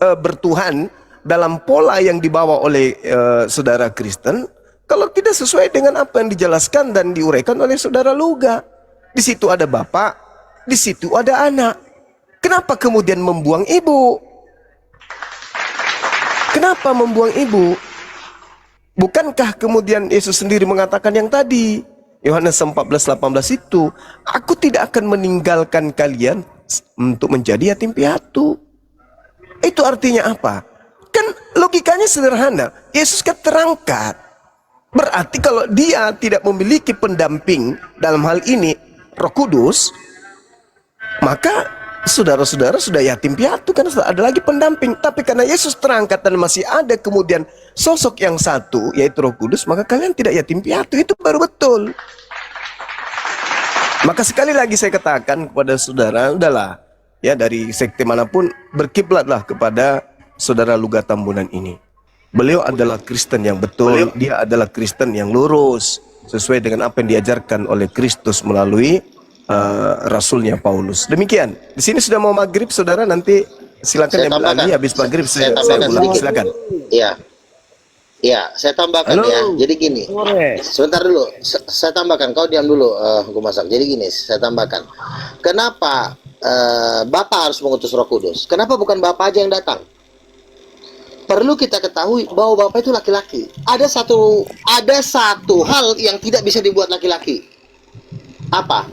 S1: bertuhan dalam pola yang dibawa oleh saudara Kristen kalau tidak sesuai dengan apa yang dijelaskan dan diuraikan oleh saudara Luga. Di situ ada Bapa, di situ ada anak. Kenapa kemudian membuang ibu? Kenapa membuang ibu? Bukankah kemudian Yesus sendiri mengatakan yang tadi, Yohanes 14:18 itu, aku tidak akan meninggalkan kalian untuk menjadi yatim piatu. Itu artinya apa? Kan logikanya sederhana. Yesus kan terangkat. Berarti kalau dia tidak memiliki pendamping dalam hal ini Roh Kudus, maka saudara-saudara sudah yatim piatu, kan sudah ada lagi pendamping. Tapi karena Yesus terangkat dan masih ada kemudian sosok yang satu, yaitu Roh Kudus, maka kalian tidak yatim piatu. Itu baru betul. Maka sekali lagi saya katakan kepada saudara, udahlah ya, dari sekte manapun berkiblatlah kepada saudara Luga Tambunan ini. Beliau adalah Kristen yang betul, dia adalah Kristen yang lurus sesuai dengan apa yang diajarkan oleh Kristus melalui Rasulnya Paulus. Demikian. Di sini sudah mau maghrib, saudara. Nanti silakan yang lagi habis maghrib saya ulang. Silakan.
S2: Iya, iya. Saya tambahkan. Halo. Ya. Jadi gini. Sebentar dulu. Saya tambahkan. Kau diam dulu, Gumasak. Jadi gini. Saya tambahkan. Kenapa Bapa harus mengutus Roh Kudus? Kenapa bukan Bapa aja yang datang? Perlu kita ketahui bahwa Bapa itu laki-laki. Ada satu hal yang tidak bisa dibuat laki-laki. Apa?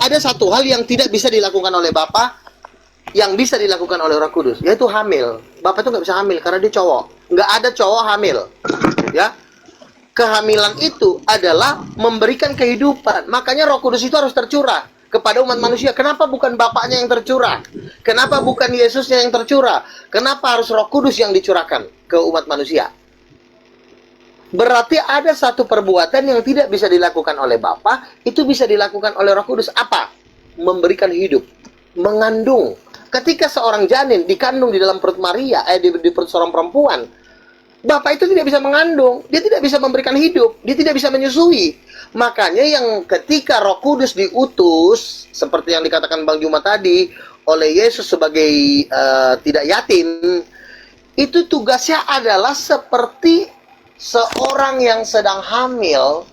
S2: Ada satu hal yang tidak bisa dilakukan oleh Bapa yang bisa dilakukan oleh Roh Kudus, yaitu hamil. Bapa itu nggak bisa hamil karena dia cowok. Nggak ada cowok hamil. Ya, kehamilan itu adalah memberikan kehidupan. Makanya Roh Kudus itu harus tercurah kepada umat manusia. Kenapa bukan Bapaknya yang tercurah? Kenapa bukan Yesusnya yang tercurah? Kenapa harus Roh Kudus yang dicurahkan ke umat manusia? Berarti ada satu perbuatan yang tidak bisa dilakukan oleh Bapa, itu bisa dilakukan oleh Roh Kudus. Apa? Memberikan hidup, mengandung. Ketika seorang janin dikandung di dalam perut Maria, di perut seorang perempuan, Bapa itu tidak bisa mengandung, dia tidak bisa memberikan hidup, dia tidak bisa menyusui. Makanya yang ketika Roh Kudus diutus, seperti yang dikatakan Bang Juma tadi, oleh Yesus sebagai tidak yatim, itu tugasnya adalah seperti seorang yang sedang hamil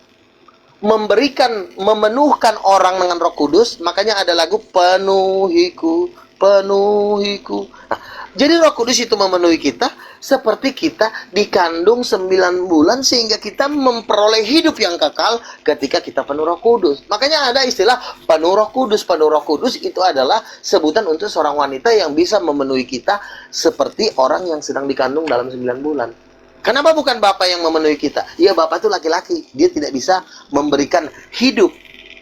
S2: memenuhkan orang dengan Roh Kudus. Makanya ada lagu penuhiku. Nah, jadi Roh Kudus itu memenuhi kita seperti kita dikandung 9 bulan sehingga kita memperoleh hidup yang kekal ketika kita penuh Roh Kudus. Makanya ada istilah penuh Roh Kudus. Penuh Roh Kudus itu adalah sebutan untuk seorang wanita yang bisa memenuhi kita seperti orang yang sedang dikandung dalam 9 bulan. Kenapa bukan Bapa yang memenuhi kita? Ya, Bapa itu laki-laki. Dia tidak bisa memberikan hidup.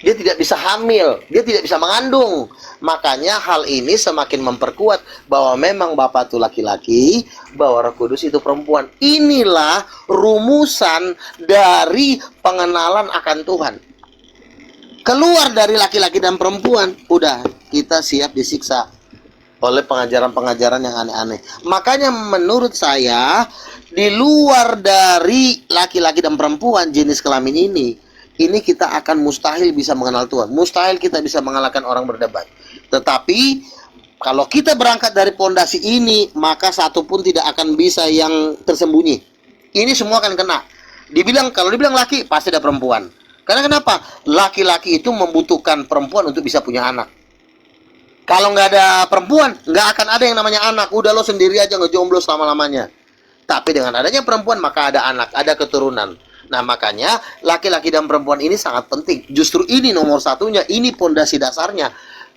S2: Dia tidak bisa hamil. Dia tidak bisa mengandung. Makanya hal ini semakin memperkuat bahwa memang Bapa itu laki-laki, bahwa Roh Kudus itu perempuan. Inilah rumusan dari pengenalan akan Tuhan. Keluar dari laki-laki dan perempuan, udah kita siap disiksa oleh pengajaran-pengajaran yang aneh-aneh. Makanya menurut saya, di luar dari laki-laki dan perempuan jenis kelamin ini kita akan mustahil bisa mengenal Tuhan. Mustahil kita bisa mengalahkan orang berdebat. Tetapi kalau kita berangkat dari pondasi ini, maka satu pun tidak akan bisa yang tersembunyi. Ini semua akan kena. Kalau dibilang laki, pasti ada perempuan. Karena kenapa? Laki-laki itu membutuhkan perempuan untuk bisa punya anak. Kalau nggak ada perempuan, nggak akan ada yang namanya anak. Udah lo sendiri aja ngejomblo selama-lamanya. Tapi dengan adanya perempuan, maka ada anak, ada keturunan. Nah, makanya laki-laki dan perempuan ini sangat penting. Justru ini nomor satunya, ini pondasi dasarnya.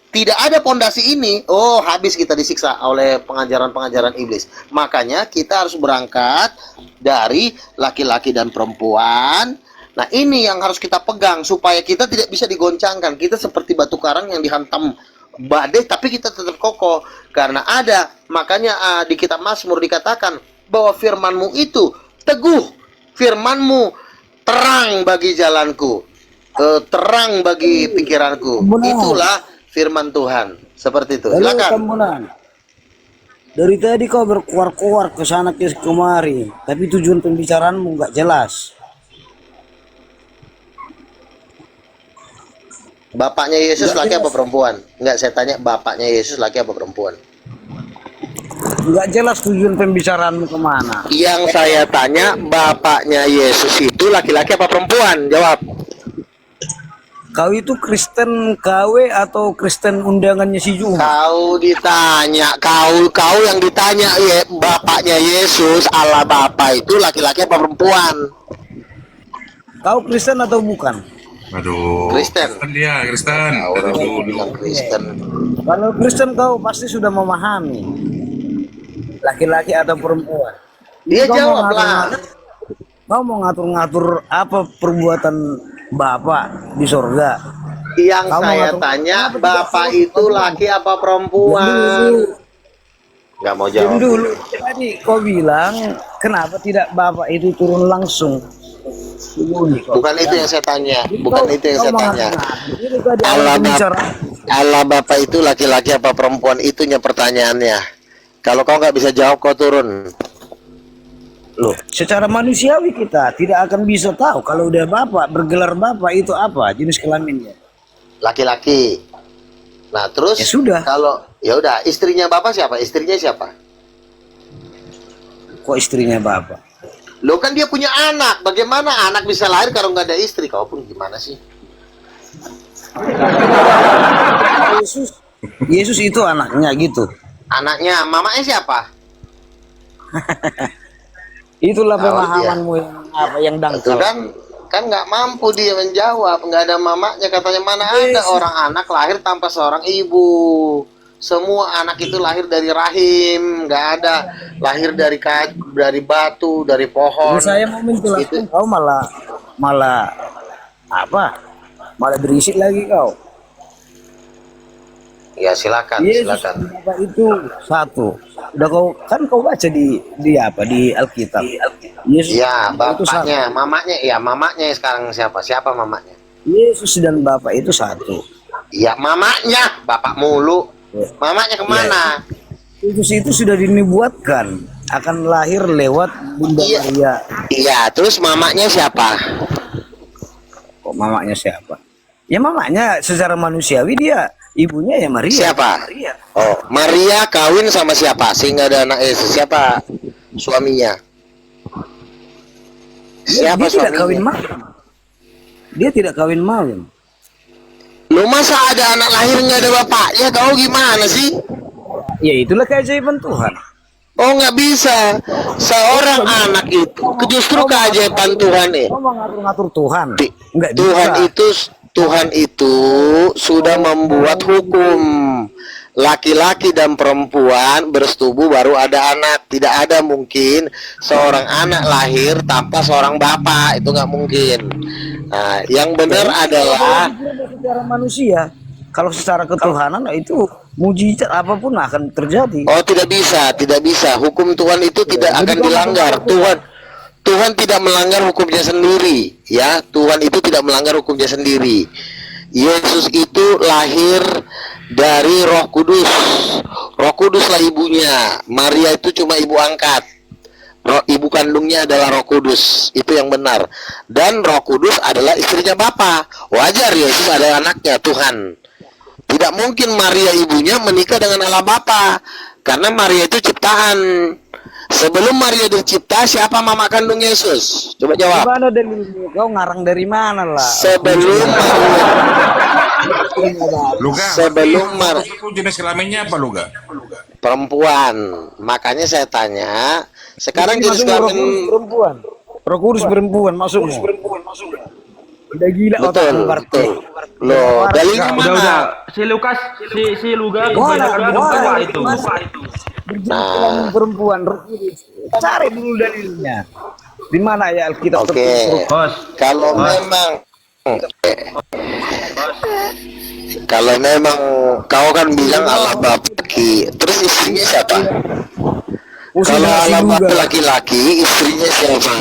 S2: Tidak ada pondasi ini, oh habis kita disiksa oleh pengajaran-pengajaran iblis. Makanya kita harus berangkat dari laki-laki dan perempuan. Nah, ini yang harus kita pegang supaya kita tidak bisa digoncangkan. Kita seperti batu karang yang dihantam badai, tapi kita tetap kokoh. Karena ada, makanya di kitab Mazmur dikatakan bahwa firman-Mu itu teguh, firman-Mu terang bagi jalanku, terang bagi pikiranku. Itulah firman Tuhan. Seperti itu. Silakan.
S6: Dari tadi kau berkuar-kuar ke sana ke kemari, tapi tujuan pembicaraanmu nggak jelas.
S2: Bapaknya Yesus laki apa perempuan? Enggak, saya tanya bapaknya Yesus laki apa perempuan?
S6: Nggak jelas tujuan pembicaraanmu kemana.
S2: Yang saya tanya, bapaknya Yesus itu laki-laki apa perempuan? Jawab.
S6: Kau itu Kristen KW atau Kristen undangannya si Juma?
S2: Kau ditanya, kau yang ditanya, ya, bapaknya Yesus Allah Bapa itu laki-laki apa perempuan?
S6: Kau Kristen atau bukan?
S5: Aduh.
S2: Kristen.
S5: Dia Kristen.
S2: Orang bilang Kristen.
S6: Kalau Kristen kau pasti sudah memahami laki-laki atau perempuan.
S2: Dia
S6: Kau
S2: jawab
S6: mau
S2: lah.
S6: Kau mau ngatur-ngatur apa perbuatan Bapak di surga?
S2: Yang
S6: Kau mau
S2: saya
S6: ngatur-
S2: tanya,
S6: Kenapa
S2: bapak
S6: tidak
S2: itu laki apa perempuan? Nggak mau
S6: Diam
S2: jawab.
S6: dulu. Tadi kau bilang kenapa tidak Bapak itu turun langsung?
S2: Bukan itu yang saya tanya. Bukan itu yang saya tanya.
S6: Ini tadi
S2: Allah
S6: awal bicara.
S2: Allah Bapa itu laki-laki apa perempuan? Itunya pertanyaannya. Kalau kau nggak bisa jawab, kau turun.
S6: Loh, secara manusiawi kita tidak akan bisa tahu kalau udah Bapak bergelar Bapak itu apa jenis kelaminnya.
S2: Laki-laki. Nah, terus
S6: Ya sudah.
S2: kalau ya udah, istrinya Bapak siapa? Istrinya siapa?
S6: Kok istrinya Bapak?
S2: Lo kan dia punya anak. Bagaimana anak bisa lahir kalau nggak ada istri? Kau pun gimana sih?
S6: Yesus itu anaknya gitu.
S2: Anaknya, mamanya siapa?
S6: Itulah
S2: Tahu
S6: pemahamanmu yang
S2: Itu
S6: dangkal.
S2: kan nggak mampu dia menjawab. Nggak ada mamanya, katanya mana ada orang anak lahir tanpa seorang ibu. Semua anak itu lahir dari rahim, nggak ada lahir dari batu, dari pohon.
S6: Saya mau menjelaskan,
S2: Itu-
S6: kau malah apa? Malah berisik lagi kau.
S2: Ya silakan,
S6: Yesus
S2: silakan.
S6: Bapak itu satu. Udah kau baca di apa di Alkitab. Yesus
S2: Ya,
S6: itu satu.
S2: bapaknya, mamanya sekarang siapa? Siapa mamanya?
S6: Yesus dan Bapak itu satu.
S2: Ya, mamanya, bapak mulu. Mamanya kemana?
S6: Yesus itu sudah dinubuatkan akan lahir lewat Bunda
S2: Iya.
S6: Maria.
S2: Iya, terus mamanya siapa?
S6: Kok mamanya siapa? Ya mamanya secara manusiawi dia ibunya ya Maria.
S2: Siapa?
S6: Maria.
S2: Oh, Maria kawin sama siapa? Sehingga ada anak Yesus. Siapa suaminya? Siapa
S6: Dia tidak kawin
S2: suaminya?
S6: mawin. Dia tidak kawin mawin.
S2: Lu masa ada anak lahir nggak ada bapaknya? Kau gimana sih?
S6: Ya itulah keajaiban Tuhan.
S2: Oh, nggak bisa. Seorang anak itu justru keajaiban Tuhan nih.
S6: Kau mau ngatur-ngatur Tuhan? Enggak
S2: Tuhan itu sudah membuat hukum. Laki-laki dan perempuan bersetubuh baru ada anak. Tidak ada mungkin seorang anak lahir tanpa seorang bapak. Itu nggak mungkin. Nah, yang benar adalah
S6: Secara manusia, kalau secara ketuhanan itu mujizat apapun akan terjadi.
S2: oh, tidak bisa, tidak bisa. Hukum Tuhan itu tidak akan dilanggar. Tuhan tidak melanggar hukumnya sendiri, ya. Tuhan itu tidak melanggar hukumnya sendiri. Yesus itu lahir dari Roh Kudus. Roh Kuduslah ibunya. Maria itu cuma ibu angkat. Ibu kandungnya adalah Roh Kudus. Itu yang benar. Dan Roh Kudus adalah istrinya Bapa. Wajar Yesus adalah anaknya Tuhan. Tidak mungkin Maria ibunya menikah dengan Allah Bapa, karena Maria itu ciptaan. Sebelum Maria dicipta, siapa mama kandung Yesus? Coba jawab.
S6: Gimana dalilnya? Kau ngarang dari mana lah?
S2: Sebelum Maria,
S5: Luga.
S2: sebelum
S5: Itu jenis kelaminnya apa Luga?
S2: perempuan. Makanya saya tanya, sekarang
S6: Ini
S2: jenis
S6: masuk Roh
S2: kelamin
S6: Kudus perempuan. Roh Kudus perempuan masuk. Udah gila
S2: betul,
S6: otakmu, Kartu.
S2: betul. Loh, dalilnya mana?
S7: Si Lukas, si Luga
S6: Wah,
S7: kebanyakan minum tua itu.
S6: Berjenis kelamin perempuan. Roh Kudus. Cari dulu dalilnya. Di mana ya Alkitab
S2: Oke.
S6: tertulis?
S7: Bos,
S2: Kalau memang kalau memang kau kan bilang Allah Bapa, terus istrinya siapa? Kalau Allah Bapa laki-laki, istrinya siapa?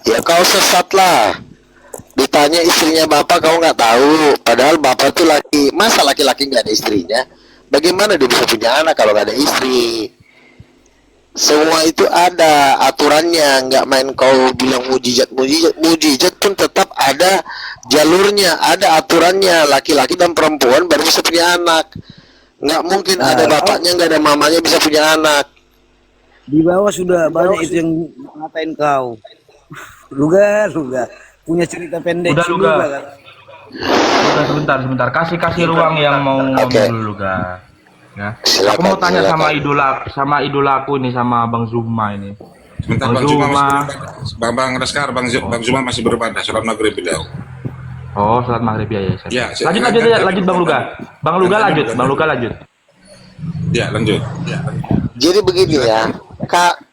S2: Ya kau sesat lah. Ditanya istrinya Bapak kau nggak tahu. Padahal Bapak tuh laki. Masa laki-laki nggak ada istrinya? Bagaimana dia bisa punya anak kalau nggak ada istri? Semua itu ada aturannya. Nggak main kau bilang mujizat. Mujizat pun tetap ada jalurnya, ada aturannya. Laki-laki dan perempuan baru bisa punya anak. Nggak mungkin ada bapaknya nggak ada mamanya bisa punya anak.
S6: Di bawah sudah banyak itu yang ngatain kau. Luga punya cerita pendek.
S7: udah Luga.
S6: kan?
S7: Luga sebentar. Kasih ruang yang mau ngomong dulu Luga. Ya.
S2: Silakan,
S7: Aku mau tanya
S2: silakan.
S7: sama idola aku ini, sama Bang Zuma ini.
S5: Sebentar Bang Zuma masih beribadah. Bang Raskar, Bang Zuma masih beribadah. Salat maghrib beliau.
S7: Oh, salat maghrib ya.
S5: Ya,
S7: Lanjut Bang Luga. Bang Luga lanjut.
S5: Ya, lanjut.
S2: Jadi begini ya,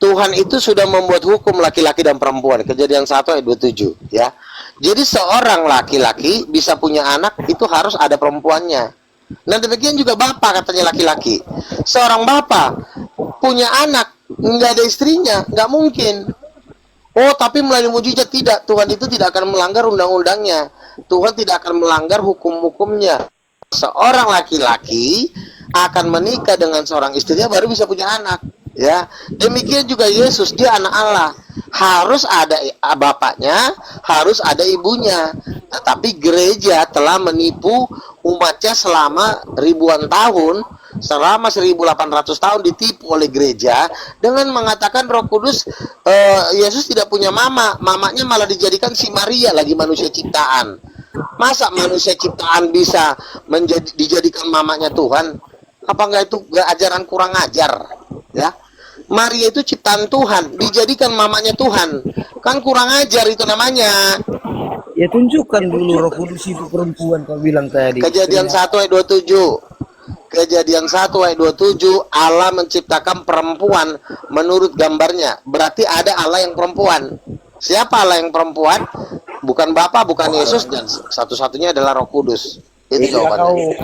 S2: Tuhan itu sudah membuat hukum laki-laki dan perempuan. Kejadian 1 ayat 27 ya. Jadi seorang laki-laki bisa punya anak itu harus ada perempuannya. Nah demikian juga bapak katanya laki-laki. Seorang bapak punya anak nggak ada istrinya, nggak mungkin. Oh tapi melalui mujizat tidak. Tuhan itu tidak akan melanggar undang-undangnya. Tuhan tidak akan melanggar hukum-hukumnya. Seorang laki-laki akan menikah dengan seorang istrinya baru bisa punya anak. Ya, demikian juga Yesus, dia anak Allah, harus ada bapaknya, harus ada ibunya. Tetapi gereja telah menipu umatnya selama ribuan tahun, selama 1800 tahun ditipu oleh gereja dengan mengatakan Roh Kudus, Yesus tidak punya mamanya malah dijadikan si Maria, lagi manusia ciptaan. Masa manusia ciptaan bisa dijadikan mamanya Tuhan? Apa enggak itu ajaran kurang ajar? Ya, Maria itu ciptaan Tuhan, dijadikan mamanya Tuhan, kan kurang ajar itu namanya.
S6: Ya tunjukkan dulu Roh Kudus itu perempuan kau bilang tadi.
S2: Kejadian 1 ayat 27. Kejadian 1 ayat 27, Allah menciptakan perempuan menurut gambarnya. Berarti ada Allah yang perempuan. Siapa Allah yang perempuan? Bukan Bapa, bukan Yesus, dan satu-satunya adalah Roh Kudus. Itu jawabannya.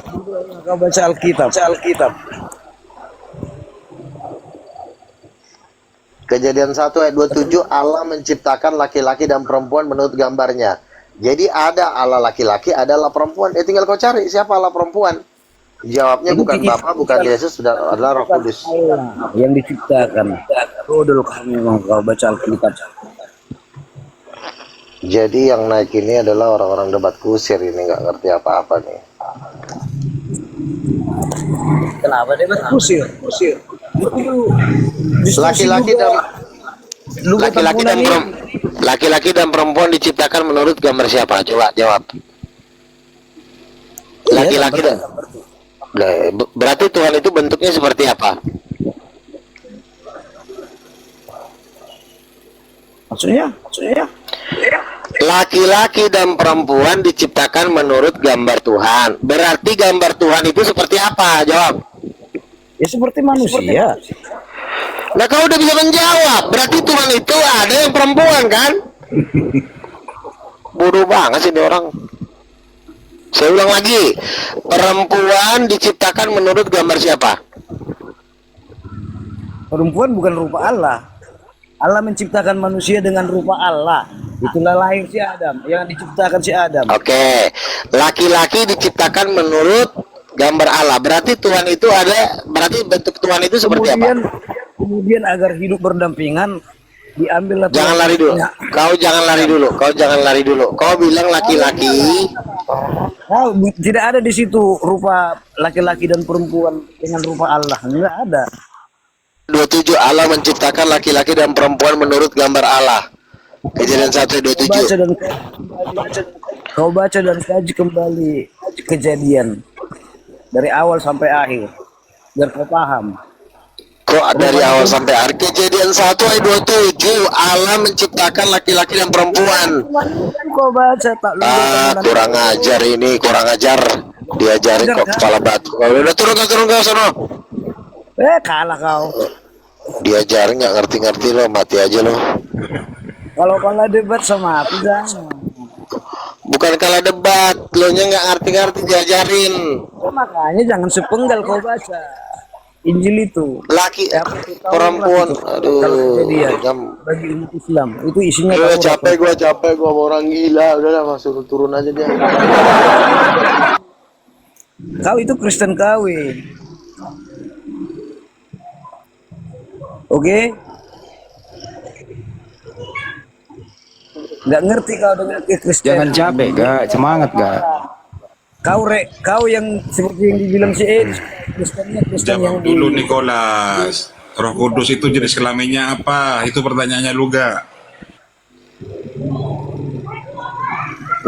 S6: Kau baca Alkitab.
S2: Kejadian 1 ayat 27, Allah menciptakan laki-laki dan perempuan menurut gambarnya. Jadi ada Allah laki-laki, ada Allah perempuan. Tinggal kau cari siapa Allah perempuan. Jawabnya bukan Bapa, bukan Yesus, adalah Roh Kudus.
S6: Yang diciptakan. Oh dulu memang kau baca Alkitab.
S2: Jadi yang naik ini adalah orang-orang debat kusir ini, nggak ngerti apa-apa nih.
S6: Kenapa dia kusir?
S2: Laki-laki dan perempuan diciptakan menurut gambar siapa? Coba jawab. Laki-laki dan berarti Tuhan itu bentuknya seperti apa?
S6: Maksudnya?
S2: Laki-laki dan perempuan diciptakan menurut gambar Tuhan. Berarti gambar Tuhan itu seperti apa? Jawab.
S6: Ya seperti manusia.
S2: Nah kau udah bisa menjawab. Berarti Tuhan itu ada yang perempuan kan? Bodoh banget sih ini orang. Saya ulang lagi. Perempuan diciptakan menurut gambar siapa?
S6: Perempuan bukan rupa Allah. Allah menciptakan manusia dengan rupa Allah. Itulah lahir si Adam, yang diciptakan si Adam.
S2: Oke. Laki-laki diciptakan menurut gambar Allah. Berarti Tuhan itu ada, berarti bentuk Tuhan itu seperti apa?
S6: Kemudian agar hidup berdampingan, diambillah.
S2: Jangan lari dulu. Kau jangan lari dulu. Kau bilang laki-laki.
S6: Oh, tidak ada di situ rupa laki-laki dan perempuan dengan rupa Allah. Enggak ada.
S2: 27 Allah menciptakan laki-laki dan perempuan menurut gambar Allah. Kejadian 1:27.
S6: Kau baca dan kaji kembali kejadian dari awal sampai akhir biar kau paham.
S2: Kok dari awal sampai akhir? Kejadian 1:27 Allah menciptakan laki-laki dan perempuan.
S6: Kau baca tak lu.
S2: Kurang ajar ini, kurang ajar. Diajarin kok kepala batu. Udah turun ke sono.
S6: Kalah kau.
S2: Diajarin nggak ngerti-ngerti lo, mati aja lo.
S6: Kalau kalah debat sama aku jangan.
S2: Bukan kalah debat, lo nya nggak ngerti-ngerti diajarin.
S6: Makanya jangan sepenggal kau baca Injil itu.
S2: Laki, perempuan, aduh.
S6: Bagi umat Islam itu isinya.
S2: Capek gua orang gila. Udahlah masuk turun aja dia.
S6: Kau itu Kristen kawin. Oke? Nggak ngerti kau dengan Kristen.
S4: Jangan capek, Gak. Semangat, Gak.
S6: Kau yang seperti yang dibilang si Ed, Kristen yang
S5: Jawab dulu Nicholas. Roh Kudus itu jenis kelaminnya apa? Itu pertanyaannya lu Gak?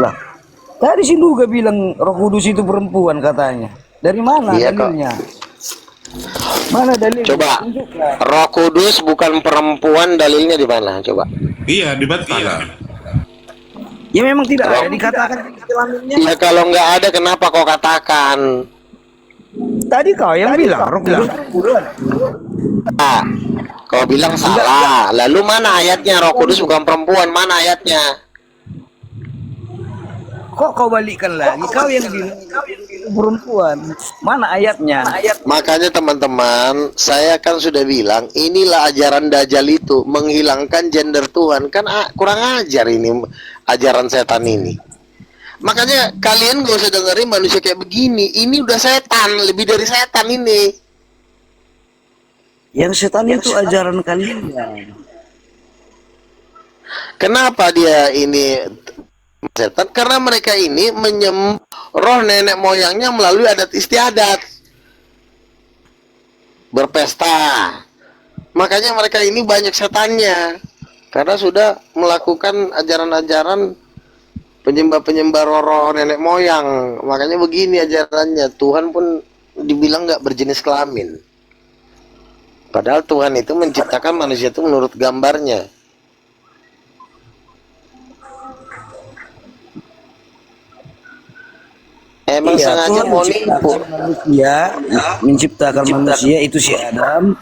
S6: lah. Tadi si Luga bilang Roh Kudus itu perempuan katanya. Dari mana dalilnya? Mana dalilnya?
S2: Coba.
S6: Tunjukkan.
S2: Roh Kudus bukan perempuan, dalilnya di mana? Coba.
S5: Iya, dibantah.
S6: Ya memang tidak ada dikatakan kelaminnya.
S2: Ya kalau nggak ada kenapa kau katakan?
S6: Tadi kau yang bilang Roh Kudus perempuan.
S2: Kau bilang salah. Lalu mana ayatnya Roh Kudus bukan perempuan? Mana ayatnya?
S6: Kok kau balikkan lagi? Kau yang bilang itu perempuan. Mana ayatnya?
S2: Makanya teman-teman, saya kan sudah bilang inilah ajaran Dajjal itu, menghilangkan gender Tuhan. Kan kurang ajar ini ajaran setan ini. Makanya kalian gak usah dengerin manusia kayak begini. Ini udah setan, lebih dari setan ini.
S6: Yang setan itu ajaran kalian.
S2: Kenapa dia ini setan? Karena mereka ini menyembah roh nenek moyangnya melalui adat istiadat, berpesta. Makanya mereka ini banyak setannya, karena sudah melakukan ajaran-ajaran penyembah roh nenek moyang. Makanya begini ajarannya. Tuhan pun dibilang nggak berjenis kelamin, padahal Tuhan itu menciptakan manusia itu menurut gambarnya. Emang sengaja mau nipu.
S6: Menciptakan manusia itu si Adam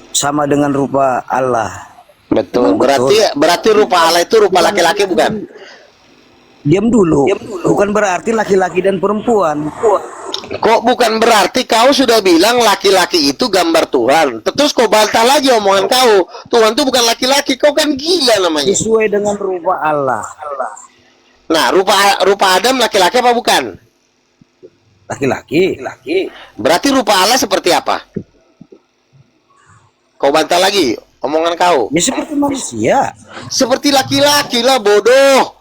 S6: sama dengan rupa Allah.
S2: Betul. Berarti rupa Allah itu rupa laki-laki bukan?
S6: Diam dulu. Bukan berarti laki-laki dan perempuan.
S2: Kok bukan berarti kau sudah bilang laki-laki itu gambar Tuhan. Terus kau bantah lagi omongan kau. Tuhan itu bukan laki-laki. Kau kan gila namanya.
S6: Sesuai dengan rupa Allah.
S2: Nah, rupa Adam laki-laki apa bukan?
S6: Laki-laki.
S2: Berarti rupa Allah seperti apa? Kau bantah lagi omongan kau.
S6: Ya seperti manusia.
S2: Seperti laki-laki lah, bodoh.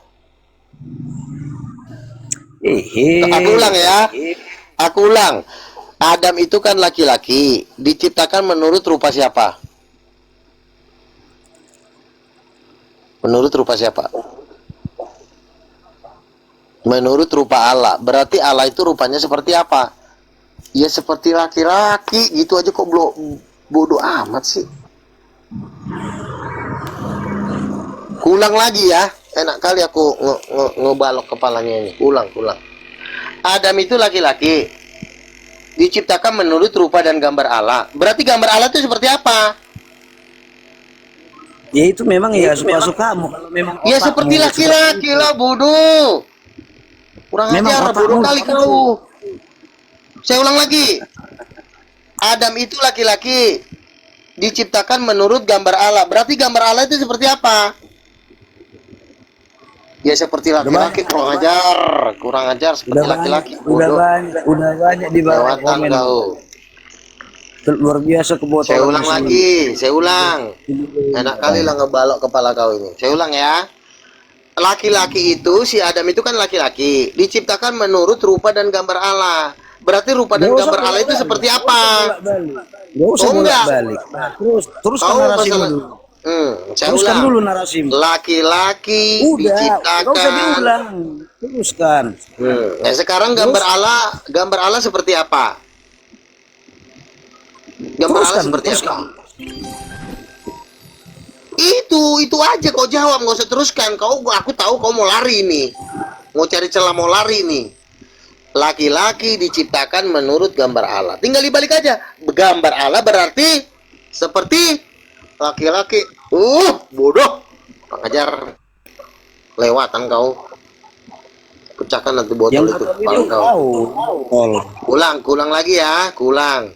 S2: Aku ulang ya. Aku ulang. Adam itu kan laki-laki, diciptakan menurut rupa siapa? Menurut rupa siapa? Menurut rupa Allah. Berarti Allah itu rupanya seperti apa? Ya seperti laki-laki gitu aja kok bodoh amat sih. Ulang lagi ya. Enak kali aku ngebalok kepalanya ini. Ulang. Adam itu laki-laki, diciptakan menurut rupa dan gambar Allah. Berarti gambar Allah itu seperti apa?
S6: Ya itu memang ya suka-sukamu. Kalau memang
S2: ya seperti laki-laki lah, bodoh. Kurang ajar, bodoh kali kau. Saya ulang lagi. Adam itu laki-laki, diciptakan menurut gambar Allah. Berarti gambar Allah itu seperti apa? Ya seperti laki-laki. Kurang ajar seperti laki-laki.
S6: Udah banyak di bawah komen. Luar biasa kebotolan.
S2: Saya ulang lagi. Enak kali lah ngebalok kepala kau ini. Saya ulang ya. Laki-laki itu, si Adam itu kan laki-laki, diciptakan menurut rupa dan gambar Allah. Berarti rupa dan gambar Allah itu seperti apa?
S6: Gak usah
S2: Oh, enggak.
S6: bolak-balik. Nah, teruskan
S2: Kau
S6: narasimu
S2: masalah.
S6: dulu.
S2: Saya
S6: Teruskan
S2: ulang.
S6: dulu narasimu.
S2: Laki-laki
S6: Udah, gak usah
S2: diciptakan.
S6: diulang. Teruskan.
S2: Nah, sekarang gambar Allah seperti apa? Gambar Allah
S6: Teruskan,
S2: seperti
S6: teruskan.
S2: apa? Itu aja kau jawab, nggak usah teruskan. Aku tahu kau mau lari nih, mau cari celah, mau lari nih. Laki-laki diciptakan menurut gambar Allah. Tinggal dibalik aja. Gambar Allah berarti seperti laki-laki. Bodoh. Pengajar lewatan kau. Pecahkan nanti botol
S6: Yang
S2: itu
S6: kata
S2: kepala
S6: itu
S2: kau. Kulang lagi ya, kulang.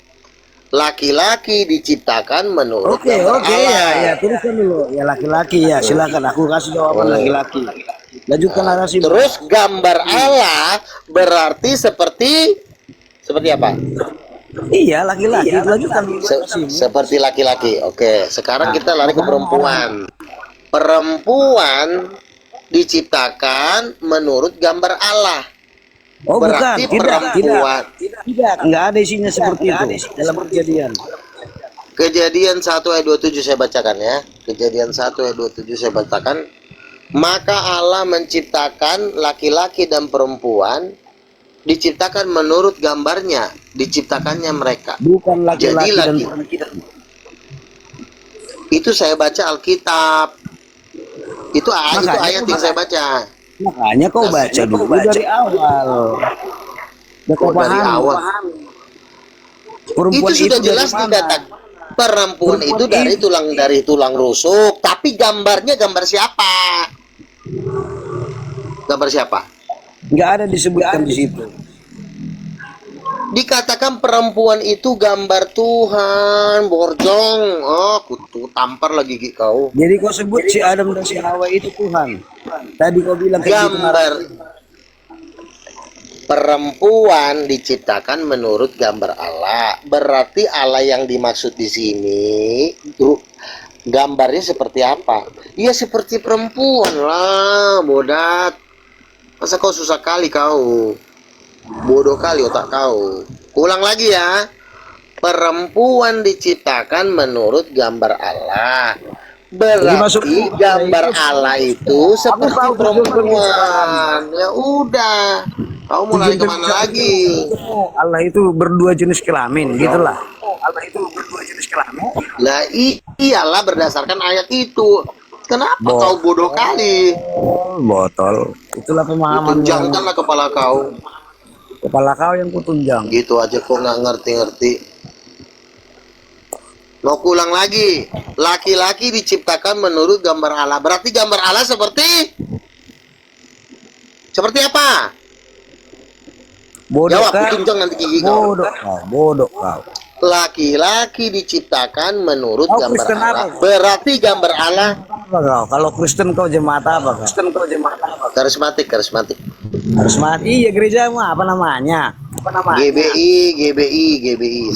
S2: Laki-laki diciptakan menurut gambar Allah.
S6: ya, teruskan dulu. Ya laki-laki ya, silakan aku kasih jawaban laki-laki. Lanjutkan narasi.
S2: Terus gambar Allah berarti seperti apa?
S6: Iya, laki-laki. Lanjutkan dulu.
S2: Seperti laki-laki. Oke, sekarang kita lari ke perempuan. Perempuan diciptakan menurut gambar Allah.
S6: Oh,
S2: Berarti
S6: bukan,
S2: perempuan.
S6: tidak, nggak ada isinya seperti itu dalam Kejadian.
S2: Kejadian 1 ayat 27 saya bacakan ya. Kejadian 1 ayat 27 saya bacakan. Maka Allah menciptakan laki-laki dan perempuan, diciptakan menurut gambarnya, diciptakannya mereka.
S6: Bukan laki-laki
S2: Jadi
S6: dan
S2: laki. Itu saya baca Alkitab. Itu ayat yang saya baca.
S6: makanya kau baca dulu dari awal.
S2: Dari awal.
S6: Perempuan
S2: Itu sudah jelas
S6: dari mana?
S2: dikatakan. Perempuan itu dari tulang rusuk, tapi gambarnya gambar siapa? Gambar siapa?
S6: Nggak ada disebutkan di situ.
S2: Dikatakan perempuan itu gambar Tuhan, borjong. Kutu tampar lagi gigi kau.
S6: Jadi kau sebut si Adam dan si Hawa itu Tuhan. Tadi kau bilang kayak gitu,
S2: Gambar perempuan diciptakan menurut gambar Allah. Berarti Allah yang dimaksud di sini gambarnya seperti apa? Ya seperti perempuan lah, bodat. Masa kau susah kali kau? Bodoh kali otak kau. Ulang lagi ya. Perempuan diciptakan menurut gambar Allah. Berarti gambar Allah itu seperti perempuan. Ya udah. Kau mau lari kemana lagi?
S6: Allah itu berdua jenis kelamin, gitulah. Allah itu berdua jenis kelamin.
S2: Lah iyalah berdasarkan ayat itu. Kenapa kau bodoh kali?
S6: Botol. Itulah pemahaman.
S2: Tunjangkanlah kepala kau.
S6: Kepala kau yang kutunjang.
S2: Gitu aja kok nggak ngerti-ngerti. Mau ulang lagi. Laki-laki diciptakan menurut gambar Allah. Berarti gambar Allah seperti apa?
S6: Bodoh
S2: Jawab,
S6: kau.
S2: tunjang nanti gigi kau.
S6: Bodoh kau.
S2: Laki-laki diciptakan menurut
S6: Kau
S2: gambar
S6: Kristen
S2: Allah.
S6: apa?
S2: Berarti gambar Allah
S6: Apa kau? Kalau Kristen kau jemaat apa kau?
S2: karismatik.
S6: Harus mati ya gereja mah apa namanya?
S2: GBI.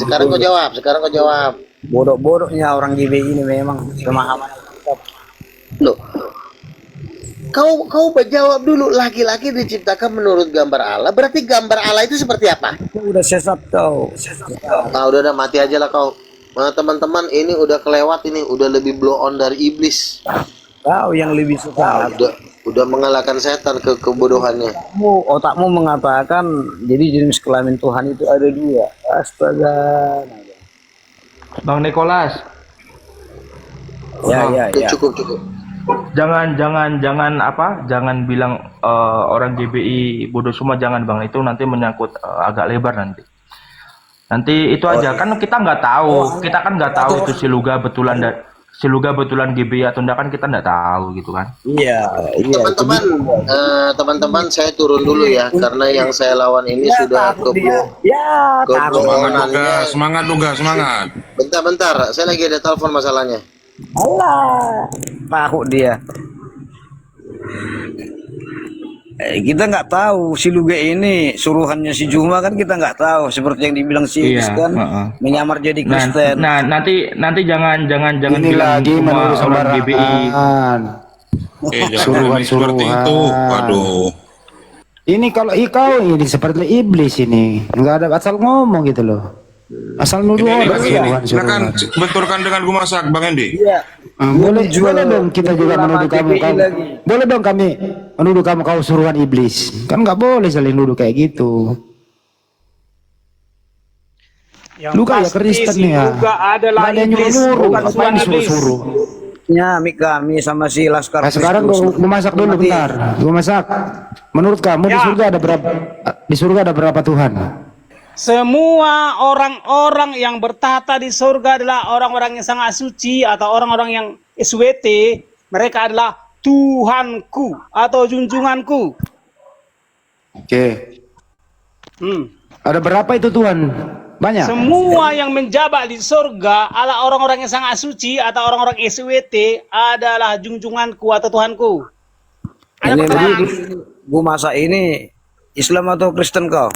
S2: Sekarang kau jawab.
S6: Bodoh-bodohnya orang GBI ini memang pemahaman.
S2: Loh. Kau menjawab dulu. Laki-laki diciptakan menurut gambar Allah. Berarti gambar Allah itu seperti apa?
S6: Kau udah sesat kau.
S2: Udah mati aja lah kau. Nah, teman-teman, ini udah kelewat ini, udah lebih blow on dari iblis.
S6: Kau yang lebih sesat.
S2: Udah mengalahkan setan ke kebodohannya.
S6: Otakmu mengatakan jadi jenis kelamin Tuhan itu ada dua. Astaga.
S7: Bang Nicholas,
S6: Ya.
S2: Cukup.
S7: jangan bilang orang GBI bodoh semua, jangan Bang, itu nanti menyangkut agak lebar nanti itu aja. Kan kita nggak tahu, kita kan nggak tahu itu siluga betulan GBI atau enggak, kan kita nggak tahu gitu kan.
S6: Iya.
S2: Teman-teman, saya turun dulu ya, karena yang saya lawan ini sudah
S5: Semangat Luga.
S2: Bentar, saya lagi ada telepon masalahnya.
S6: Allah, takut dia. Kita nggak tahu si Luga ini suruhannya si Juma, kan kita nggak tau. Seperti yang dibilang si kan menyamar jadi Kristen.
S7: Nah, nanti jangan bilang
S4: lagi
S7: semua orang GBI.
S5: Jangan seperti itu. Waduh.
S4: Ini kalau kau ini seperti iblis ini, nggak ada asal ngomong gitu loh. Asal nuduh
S5: Ini
S4: orang
S5: bagi ini.
S4: suruhan.
S5: Silakan benturkan dengan Gumasak, Bang Endi.
S6: Iya.
S4: Boleh dong kita juga
S6: ulama
S4: menuduh kamu,
S6: GBI lagi.
S4: boleh dong kami menuduh kamu kau suruhan iblis. Kan nggak boleh saling nuduh kayak gitu.
S3: Yang
S4: Lu kayak
S3: pasti
S4: Kristen
S3: si
S4: ya.
S3: Luga adalah
S4: Nggak ada yang
S3: iblis,
S4: nyuruh-nyuruh,
S3: bukan
S4: apa
S3: Tuhan
S4: yang
S3: iblis.
S4: disuruh-suruh.
S6: Ya, kami sama si Laskar.
S4: Nah, sekarang gua masak dulu
S6: Mati.
S4: bentar. Gua masak. Menurut kamu di
S3: Ya.
S4: surga ada berapa? Di surga ada berapa Tuhan?
S3: Semua orang-orang yang bertahta di surga adalah orang-orang yang sangat suci atau orang-orang yang SWT. Mereka adalah Tuhanku atau junjunganku.
S4: Oke. Ada berapa itu Tuhan? Banyak.
S3: Semua yang menjabat di surga adalah orang-orang yang sangat suci atau orang-orang SWT adalah junjunganku atau Tuhanku. Ada
S6: Ini
S3: pertanyaan?
S6: Bu Masa ini Islam atau Kristen kau?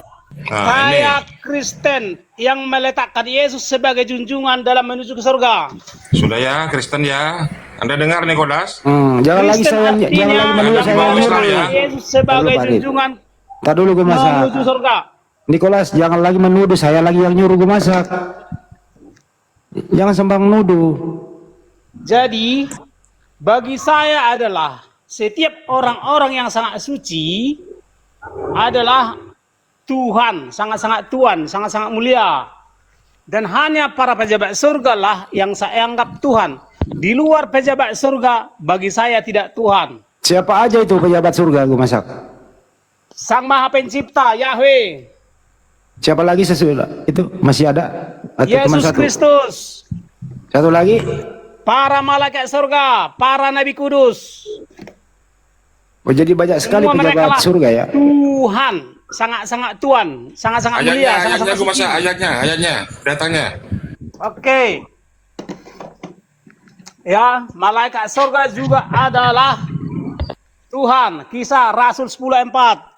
S5: Nah,
S3: Saya Kristen yang meletakkan Yesus sebagai junjungan dalam menuju ke surga.
S5: sudah ya, Kristen ya. Anda dengar Nikolas?
S4: Jangan lagi
S3: Kristen
S4: saya, jangan
S3: artinya
S4: lagi menuduh
S5: Jangan
S4: saya
S5: bawa
S4: nyuruh.
S5: Islam ya.
S3: Yesus sebagai
S4: Pak Adit.
S3: junjungan
S4: Tak dulu gue masak.
S3: menuju surga.
S4: Nikolas, jangan lagi menuduh saya lagi yang nyuruh gue masak. Jangan sembang nuduh.
S3: Jadi bagi saya adalah setiap orang-orang yang sangat suci adalah Tuhan, sangat-sangat Tuhan, sangat-sangat mulia. Dan hanya para pejabat surga lah yang saya anggap Tuhan. Di luar pejabat surga, bagi saya tidak Tuhan.
S4: Siapa aja itu pejabat surga gue masak?
S3: Sang Maha Pencipta, Yahweh,
S4: Siapa lagi sesudah itu masih ada? Atau cuma
S3: Yesus
S4: satu?
S3: Kristus,
S4: Satu lagi?
S3: para malaikat surga, para nabi kudus.
S4: Oh, jadi banyak sekali
S3: Semua mereka
S4: pejabat
S3: lah
S4: surga ya.
S3: Tuhan, sangat-sangat Tuhan, sangat-sangat mulia,
S5: Ayatnya, ayatnya
S3: sangat-sangat
S5: gue
S3: suci.
S5: masak, ayatnya, datangnya.
S3: Oke. Ya, malaikat surga juga adalah Tuhan. Kisah Rasul 10:4.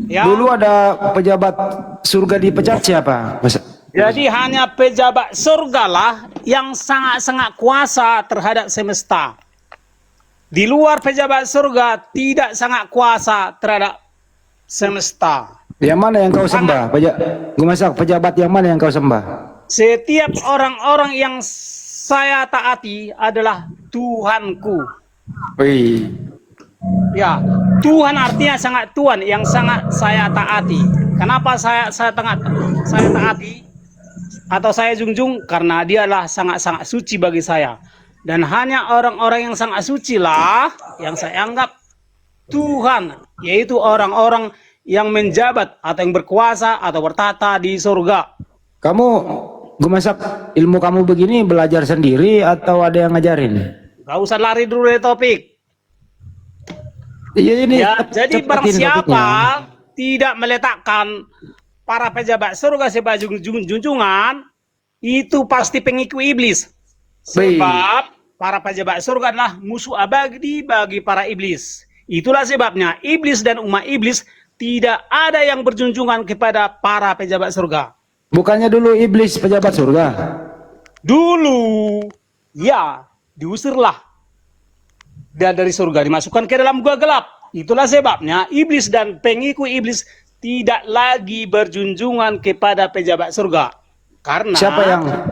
S3: Ya.
S4: Dulu ada pejabat surga dipecat siapa?
S3: Jadi hanya pejabat surga lah yang sangat-sangat kuasa terhadap semesta. Di luar pejabat surga tidak sangat kuasa terhadap semesta.
S4: Yang mana yang kau sembah? Gue masak pejabat yang mana yang kau sembah?
S3: Setiap orang-orang yang saya taati adalah Tuhanku.
S4: Wih.
S3: Ya, Tuhan artinya sangat Tuhan yang sangat saya taati. Kenapa saya taati atau saya junjung? Karena dialah sangat-sangat suci bagi saya. Dan hanya orang-orang yang sangat suci lah yang saya anggap Tuhan, yaitu orang-orang yang menjabat atau yang berkuasa atau bertata di surga.
S4: Kamu, gue masak ilmu kamu begini belajar sendiri atau ada yang ngajarin?
S3: Gak usah lari dulu dari topik.
S4: Iya ini.
S3: Ya, jadi barang
S4: cepetin
S3: siapa
S4: topiknya.
S3: tidak meletakkan para pejabat surga sebagai junjungan, itu pasti pengikut iblis. Sebab para pejabat surga adalah musuh abadi bagi para iblis. Itulah sebabnya iblis dan umat iblis tidak ada yang berjunjungan kepada para pejabat surga.
S4: Bukannya dulu iblis pejabat surga?
S3: Dulu, ya, diusirlah. Dan dari surga dimasukkan ke dalam gua gelap. Itulah sebabnya iblis dan pengikut iblis tidak lagi berjunjungan kepada pejabat surga. Karena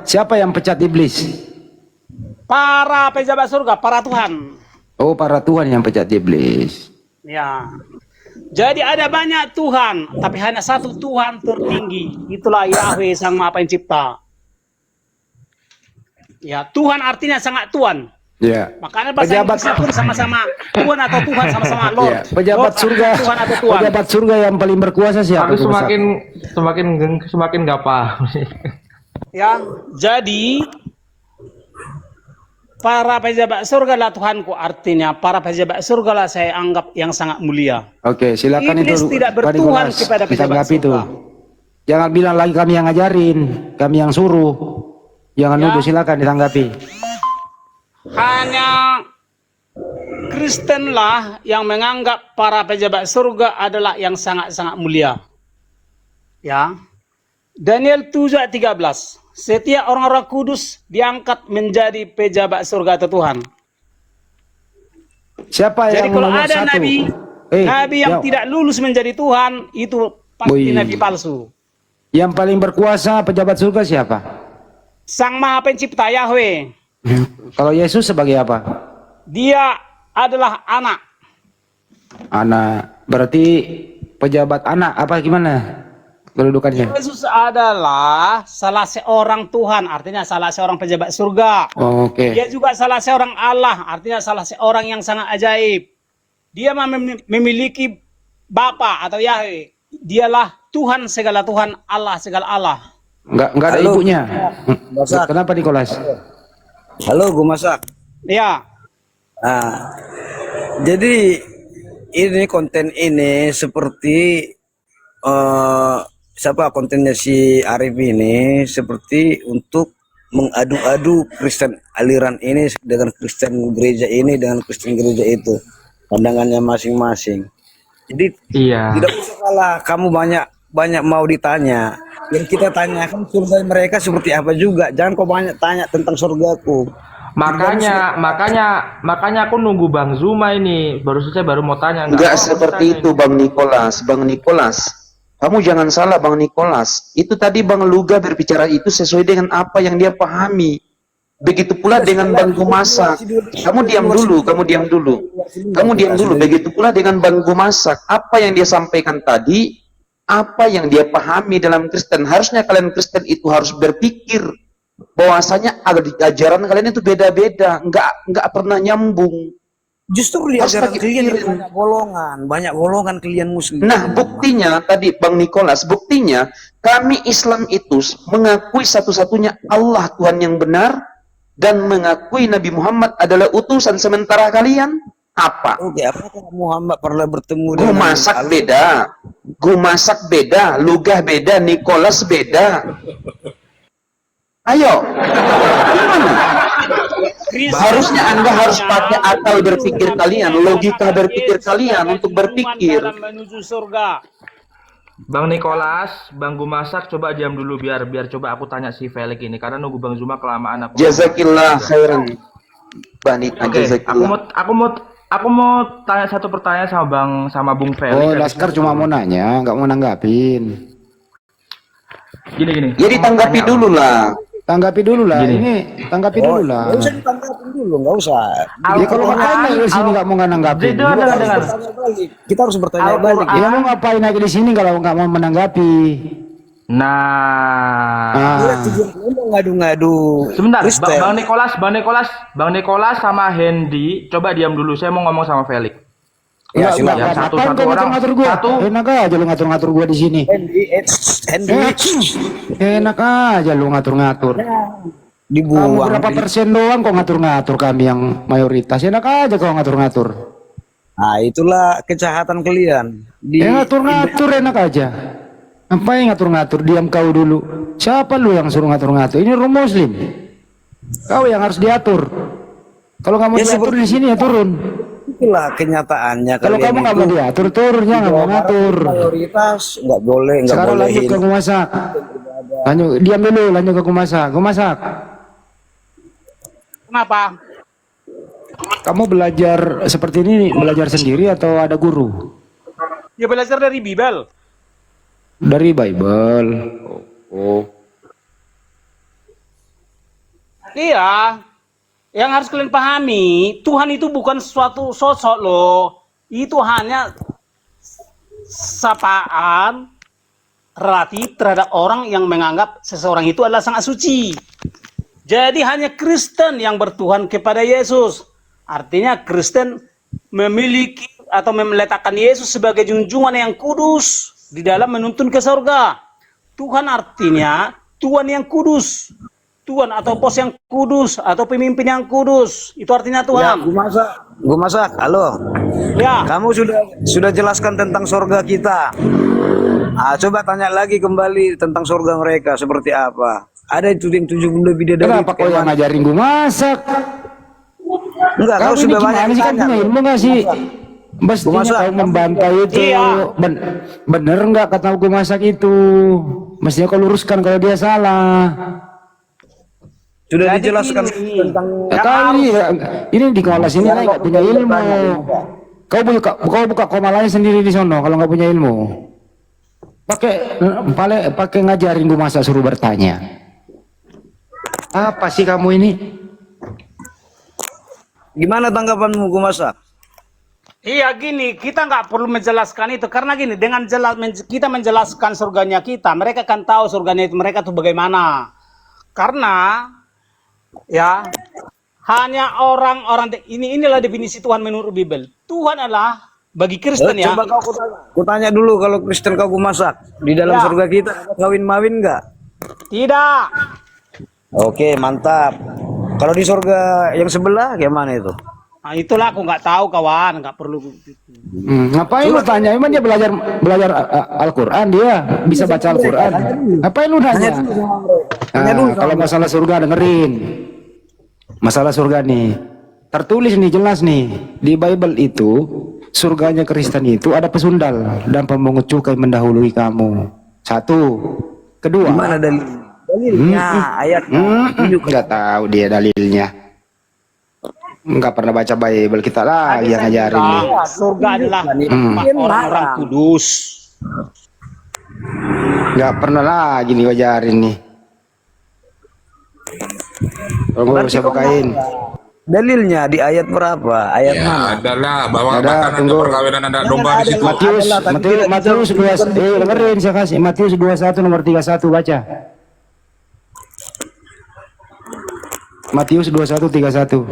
S4: Siapa yang pecat iblis?
S3: para pejabat surga, para Tuhan.
S4: Oh, para Tuhan yang pecat iblis.
S3: Ya. Jadi ada banyak Tuhan, tapi hanya satu Tuhan tertinggi. Itulah Yahweh Sang Maha Pencipta. Ya, Tuhan artinya sangat Tuhan.
S4: Ya.
S3: Makanya bahasa Inggrisnya pun sama-sama Tuhan atau Tuhan sama-sama Lord.
S4: Ya. Pejabat
S3: Lord
S4: surga.
S3: Tuhan atau Tuhan.
S4: Pejabat surga yang paling berkuasa siapa?
S7: Tapi semakin nggak paham.
S3: Ya, jadi para pejabat surga lah Tuhanku, artinya para pejabat surga lah saya anggap yang sangat mulia.
S4: Oke, silakan
S3: Iblis
S4: itu.
S3: tidak
S4: Pak
S3: bertuhan
S4: Nikolas,
S3: kepada pejabat
S4: ditanggapi itu.
S3: surga.
S4: Jangan bilang lagi kami yang ngajarin, kami yang suruh. Jangan
S3: Ya.
S4: nuduh, silakan ditanggapi.
S3: Hanya Kristen lah yang menganggap para pejabat surga adalah yang sangat-sangat mulia. Ya. Daniel 7:13. Setiap orang-orang kudus diangkat menjadi pejabat surga atau Tuhan.
S4: Siapa
S3: Jadi
S4: yang
S3: kalau
S4: nomor
S3: ada
S4: satu?
S3: nabi, Nabi yang tidak lulus menjadi Tuhan itu pasti
S4: Wih.
S3: nabi palsu.
S4: Yang paling berkuasa pejabat surga siapa?
S3: Sang Maha Pencipta Yahweh.
S4: Kalau Yesus sebagai apa?
S3: Dia adalah anak.
S4: Anak. Berarti pejabat anak apa gimana kedudukannya?
S3: Yesus adalah salah seorang Tuhan, artinya salah seorang pejabat surga.
S4: Oh, oke.
S3: Dia juga salah seorang Allah, artinya salah seorang yang sangat ajaib. Dia memiliki Bapa atau Yahweh. Dialah Tuhan segala Tuhan, Allah segala Allah.
S4: Enggak ada
S6: Halo.
S4: ibunya.
S6: Masak.
S4: Kenapa Nikolas?
S6: Halo, gue masak.
S3: Ya,
S6: Nah, jadi ini konten ini seperti siapa kontennya si Arif ini seperti untuk mengadu-adu Kristen aliran ini dengan Kristen gereja ini dengan Kristen gereja itu, pandangannya masing-masing. Jadi
S7: Iya.
S6: tidak usah kalah, kamu banyak mau ditanya. Yang kita tanyakan surga mereka seperti apa juga. Jangan kau banyak tanya tentang surgaku.
S7: Makanya aku nunggu Bang Zuma ini. Baru saja baru mau tanya.
S8: Enggak seperti itu Bang Nikolas. Bang Nikolas, kamu jangan salah Bang Nikolas. Itu tadi Bang Luga berbicara itu sesuai dengan apa yang dia pahami. Begitu pula dengan Bang Gumasak. Kamu diam dulu. Begitu pula dengan Bang Gumasak. Apa yang dia sampaikan tadi, apa yang dia pahami dalam Kristen. Harusnya kalian Kristen itu harus berpikir bahwasanya ajaran kalian itu beda-beda, enggak pernah nyambung.
S6: Justru di
S8: Harus
S6: ajaran
S8: pakai
S6: kalian
S8: pikiran.
S6: banyak golongan kalian muslim.
S8: Nah, buktinya tadi Bang Nikolas, buktinya kami Islam itu mengakui satu-satunya Allah Tuhan yang benar dan mengakui Nabi Muhammad adalah utusan, sementara kalian apa?
S6: Oke, apakah Muhammad pernah bertemu dengan
S8: Gumasak beda, Gumasak beda, Lugah beda, Nikolas beda. Ayo, gimana? Harusnya Anda harus pakai akal berpikir kalian, logika berpikir kalian untuk berpikir.
S3: dalam menuju surga.
S7: Bang Nikolas, Bang Gumasak, coba diam dulu biar coba aku tanya si Felix ini karena nunggu Bang Zuma kelamaan aku.
S8: Jazakillah khairan. Banita
S7: Oke,
S8: jazakillah.
S7: aku mau tanya satu pertanyaan sama Bung Felix.
S4: Oh, Laskar cuma mau nanya, nggak mau nanggapin.
S7: Gini.
S8: Jadi tanggapi dulu lah.
S4: Tanggapi dulu lah.
S7: Gini.
S4: Ini tanggapi dulu lah.
S6: Nggak usah ditanggapin dulu, nggak usah.
S4: Ya kalau makanya di sini nggak mau nanggapin.
S7: Dengar.
S6: Bertanya balik. Kita harus bertanya balik.
S4: Ya mau ngapain lagi di sini kalau nggak mau menanggapi?
S7: Nah,
S6: Iya,
S4: Ah,
S6: tujuan kalian mau ngadu-ngadu.
S7: sebentar,
S6: Kristen.
S7: Bang Nikolas sama Hendy, coba diam dulu. Saya mau ngomong sama Felix.
S6: Ya,
S4: nggak
S6: silakan.
S4: nggak
S7: Satu
S4: ngapain kau
S7: orang.
S4: ngatur-ngatur gua?
S7: Satu.
S4: Enak aja lu ngatur-ngatur gua di sini. Enak aja lu ngatur-ngatur. Kamu
S6: Dibuang.
S4: berapa persen doang kok ngatur-ngatur, kami yang mayoritas. Enak aja kau ngatur-ngatur.
S6: Nah, itulah kejahatan kalian.
S4: Ngatur-ngatur enak aja. Ngapain ngatur-ngatur? Diam kau dulu. Siapa lu yang suruh ngatur-ngatur? Ini rumah muslim. Kau yang harus diatur. Kalau kamu
S6: Ya,
S4: diatur
S6: seperti
S4: di sini ya turun.
S6: Itulah kenyataannya.
S4: Kalau
S6: kalian
S4: kamu nggak
S6: itu
S4: mau diatur, turun jangan mau ngatur.
S6: mayoritas nggak boleh, nggak
S4: Sekarang lanjut
S6: bolehin.
S4: ke Gumasak. Lanjut, diam dulu, lanjut ke Gumasak. Gumasak,
S3: Kenapa?
S4: kamu belajar seperti ini belajar sendiri atau ada guru?
S3: Ya belajar dari Bible.
S4: Dari Bible. Oh.
S3: Iya. Yang harus kalian pahami, Tuhan itu bukan suatu sosok loh. Itu hanya sapaan relatif terhadap orang yang menganggap seseorang itu adalah sangat suci. Jadi hanya Kristen yang bertuhan kepada Yesus. Artinya Kristen memiliki atau meletakkan Yesus sebagai junjungan yang kudus di dalam menuntun ke surga. Tuhan artinya Tuhan yang kudus. Tuhan atau pos yang kudus atau pemimpin yang kudus. Itu artinya
S6: Ya,
S3: Tuhan.
S6: gue masak. Halo.
S3: Ya.
S6: Kamu sudah jelaskan tentang surga kita. Ah, coba tanya lagi kembali tentang surga mereka seperti apa. Ada itu yang 70 bidadari.
S4: Kenapa kau yang ngajarin Gumasak?
S6: Enggak, kau
S4: Kamu ini
S6: sudah banyak
S4: gimana sih, kan
S6: tanya.
S4: punya ilmu nggak sih? Mestinya
S6: Gumasak.
S4: kau membantai itu.
S3: Iya.
S4: Bener nggak kata Gumasak itu? Mestinya kau luruskan kalau dia salah.
S6: Sudah
S3: Jadi
S6: dijelaskan
S3: ini.
S6: tentang
S4: Kau ini di kelas ini nggak punya ilmu. Kau buka koma lain sendiri di sono kalau nggak punya ilmu. Pakai ngajarin gua masa suruh bertanya. Apa sih kamu ini?
S6: Gimana tanggapanmu gua masak?
S3: Iya gini, kita nggak perlu menjelaskan itu karena gini, dengan kita menjelaskan surganya kita, mereka kan tahu surganya itu mereka tuh bagaimana. Karena ya hanya orang-orang inilah definisi Tuhan menurut Bible. Tuhan adalah bagi Kristen ya.
S6: Coba kau tanya dulu kalau Kristen kau masak di dalam
S3: Ya.
S6: surga kita ada kawin-mawin nggak?
S3: Tidak.
S6: Oke, mantap. Kalau di surga yang sebelah gimana itu?
S3: Nah, itulah aku nggak tahu kawan, nggak perlu.
S4: Ngapain lu tanya? Emang dia belajar Al-Quran, dia bisa baca Al-Quran. Ngapain lu nanya? Kalau masalah surga dengerin. Masalah surga nih, tertulis nih jelas nih di Bible itu surganya Kristen itu ada pesundal dan pemungut cukai mendahului kamu. Satu, kedua.
S6: Gimana dalilnya? Ayatnya?
S4: Nggak tahu dia dalilnya. Nggak pernah baca Bible kita lagi yang ngajarin nih.
S3: Surga adalah tempat orang-orang kudus.
S4: Nggak pernah lagi nih ngajarin nih. Kalau gue bisa bukain.
S6: Dalilnya di ayat berapa? Ayat
S5: Ya,
S6: mana?
S5: adalah bahwa
S4: Ada,
S5: bahkan ada
S4: tunggu.
S5: perkawinan anak domba di situ.
S4: Matius 2, dengerin saya kasih Matius 21 nomor 31 baca. Matius 21:31.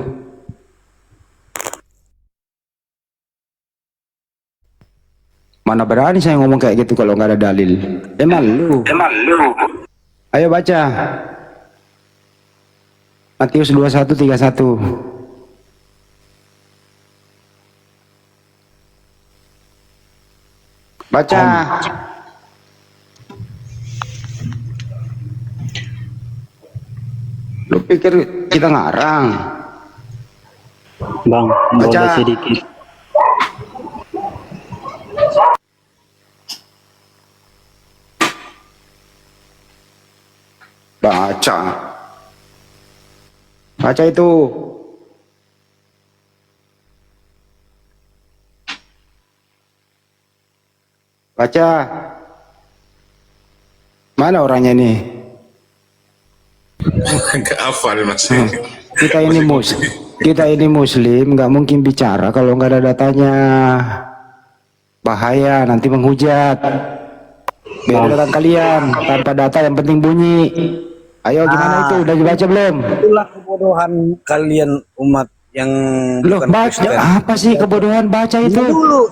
S4: Mana berani saya ngomong kayak gitu kalau nggak ada dalil. Emang lu. Ayo baca. Matius 21:31. Baca. Lu pikir kita ngarang?
S9: Bang,
S4: Baca.
S9: boleh sedikit.
S4: Baca. Baca itu. Baca. Mana orangnya nih?
S5: Nggak hafal mas.
S4: Kita ini muslim, nggak mungkin bicara kalau nggak ada datanya. Bahaya, nanti menghujat. Beda dengan kalian, tanpa data yang penting bunyi. Ayo gimana itu? Udah dibaca belum?
S6: Itulah kebodohan kalian umat yang
S4: Loh,
S6: bukan
S4: baca
S6: Kristen.
S4: apa sih kebodohan baca itu?
S6: Diam dulu.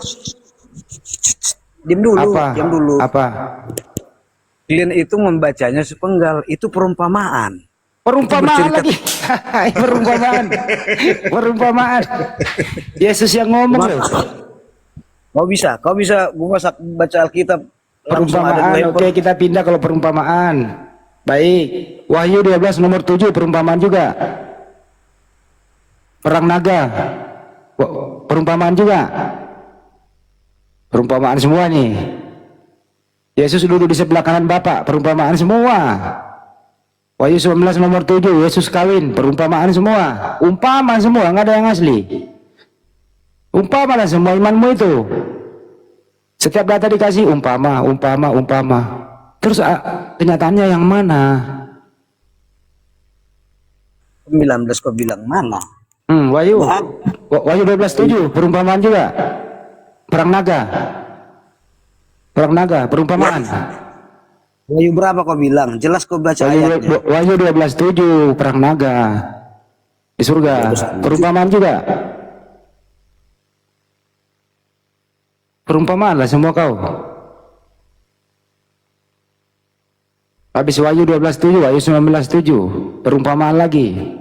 S6: Diam dulu.
S4: Apa?
S6: Diam dulu.
S4: Apa?
S6: Kalian itu membacanya sepenggal. Itu perumpamaan.
S4: Perumpamaan lagi. Perumpamaan. Perumpamaan. Yesus yang ngomong loh.
S6: Kau bisa gua baca Alkitab langsung ada di
S4: Perumpamaan.
S6: handphone.
S4: Oke, kita pindah kalau perumpamaan. Baik. Wahyu 12 nomor 7 perumpamaan juga. Perang naga. Perumpamaan juga. Perumpamaan semua nih. Yesus duduk di sebelah kanan Bapa, perumpamaan semua. Wahyu 19 nomor 7, Yesus kawin, perumpamaan semua. Umpama semua, nggak ada yang asli. Umpama lah semua imanmu itu. Setiap data dikasih umpama. Terus kenyataannya yang mana?
S6: 19 kau bilang mana?
S4: Wahyu 12:7 perumpamaan juga. Perang naga, perumpamaan.
S6: Wahyu berapa kau bilang? Jelas kau baca ayatnya.
S4: Wahyu 12:7 perang naga di surga, perumpamaan juga. Perumpamaan lah semua kau. Habis Wahyu 12:7, Wahyu 19:7 perumpamaan lagi.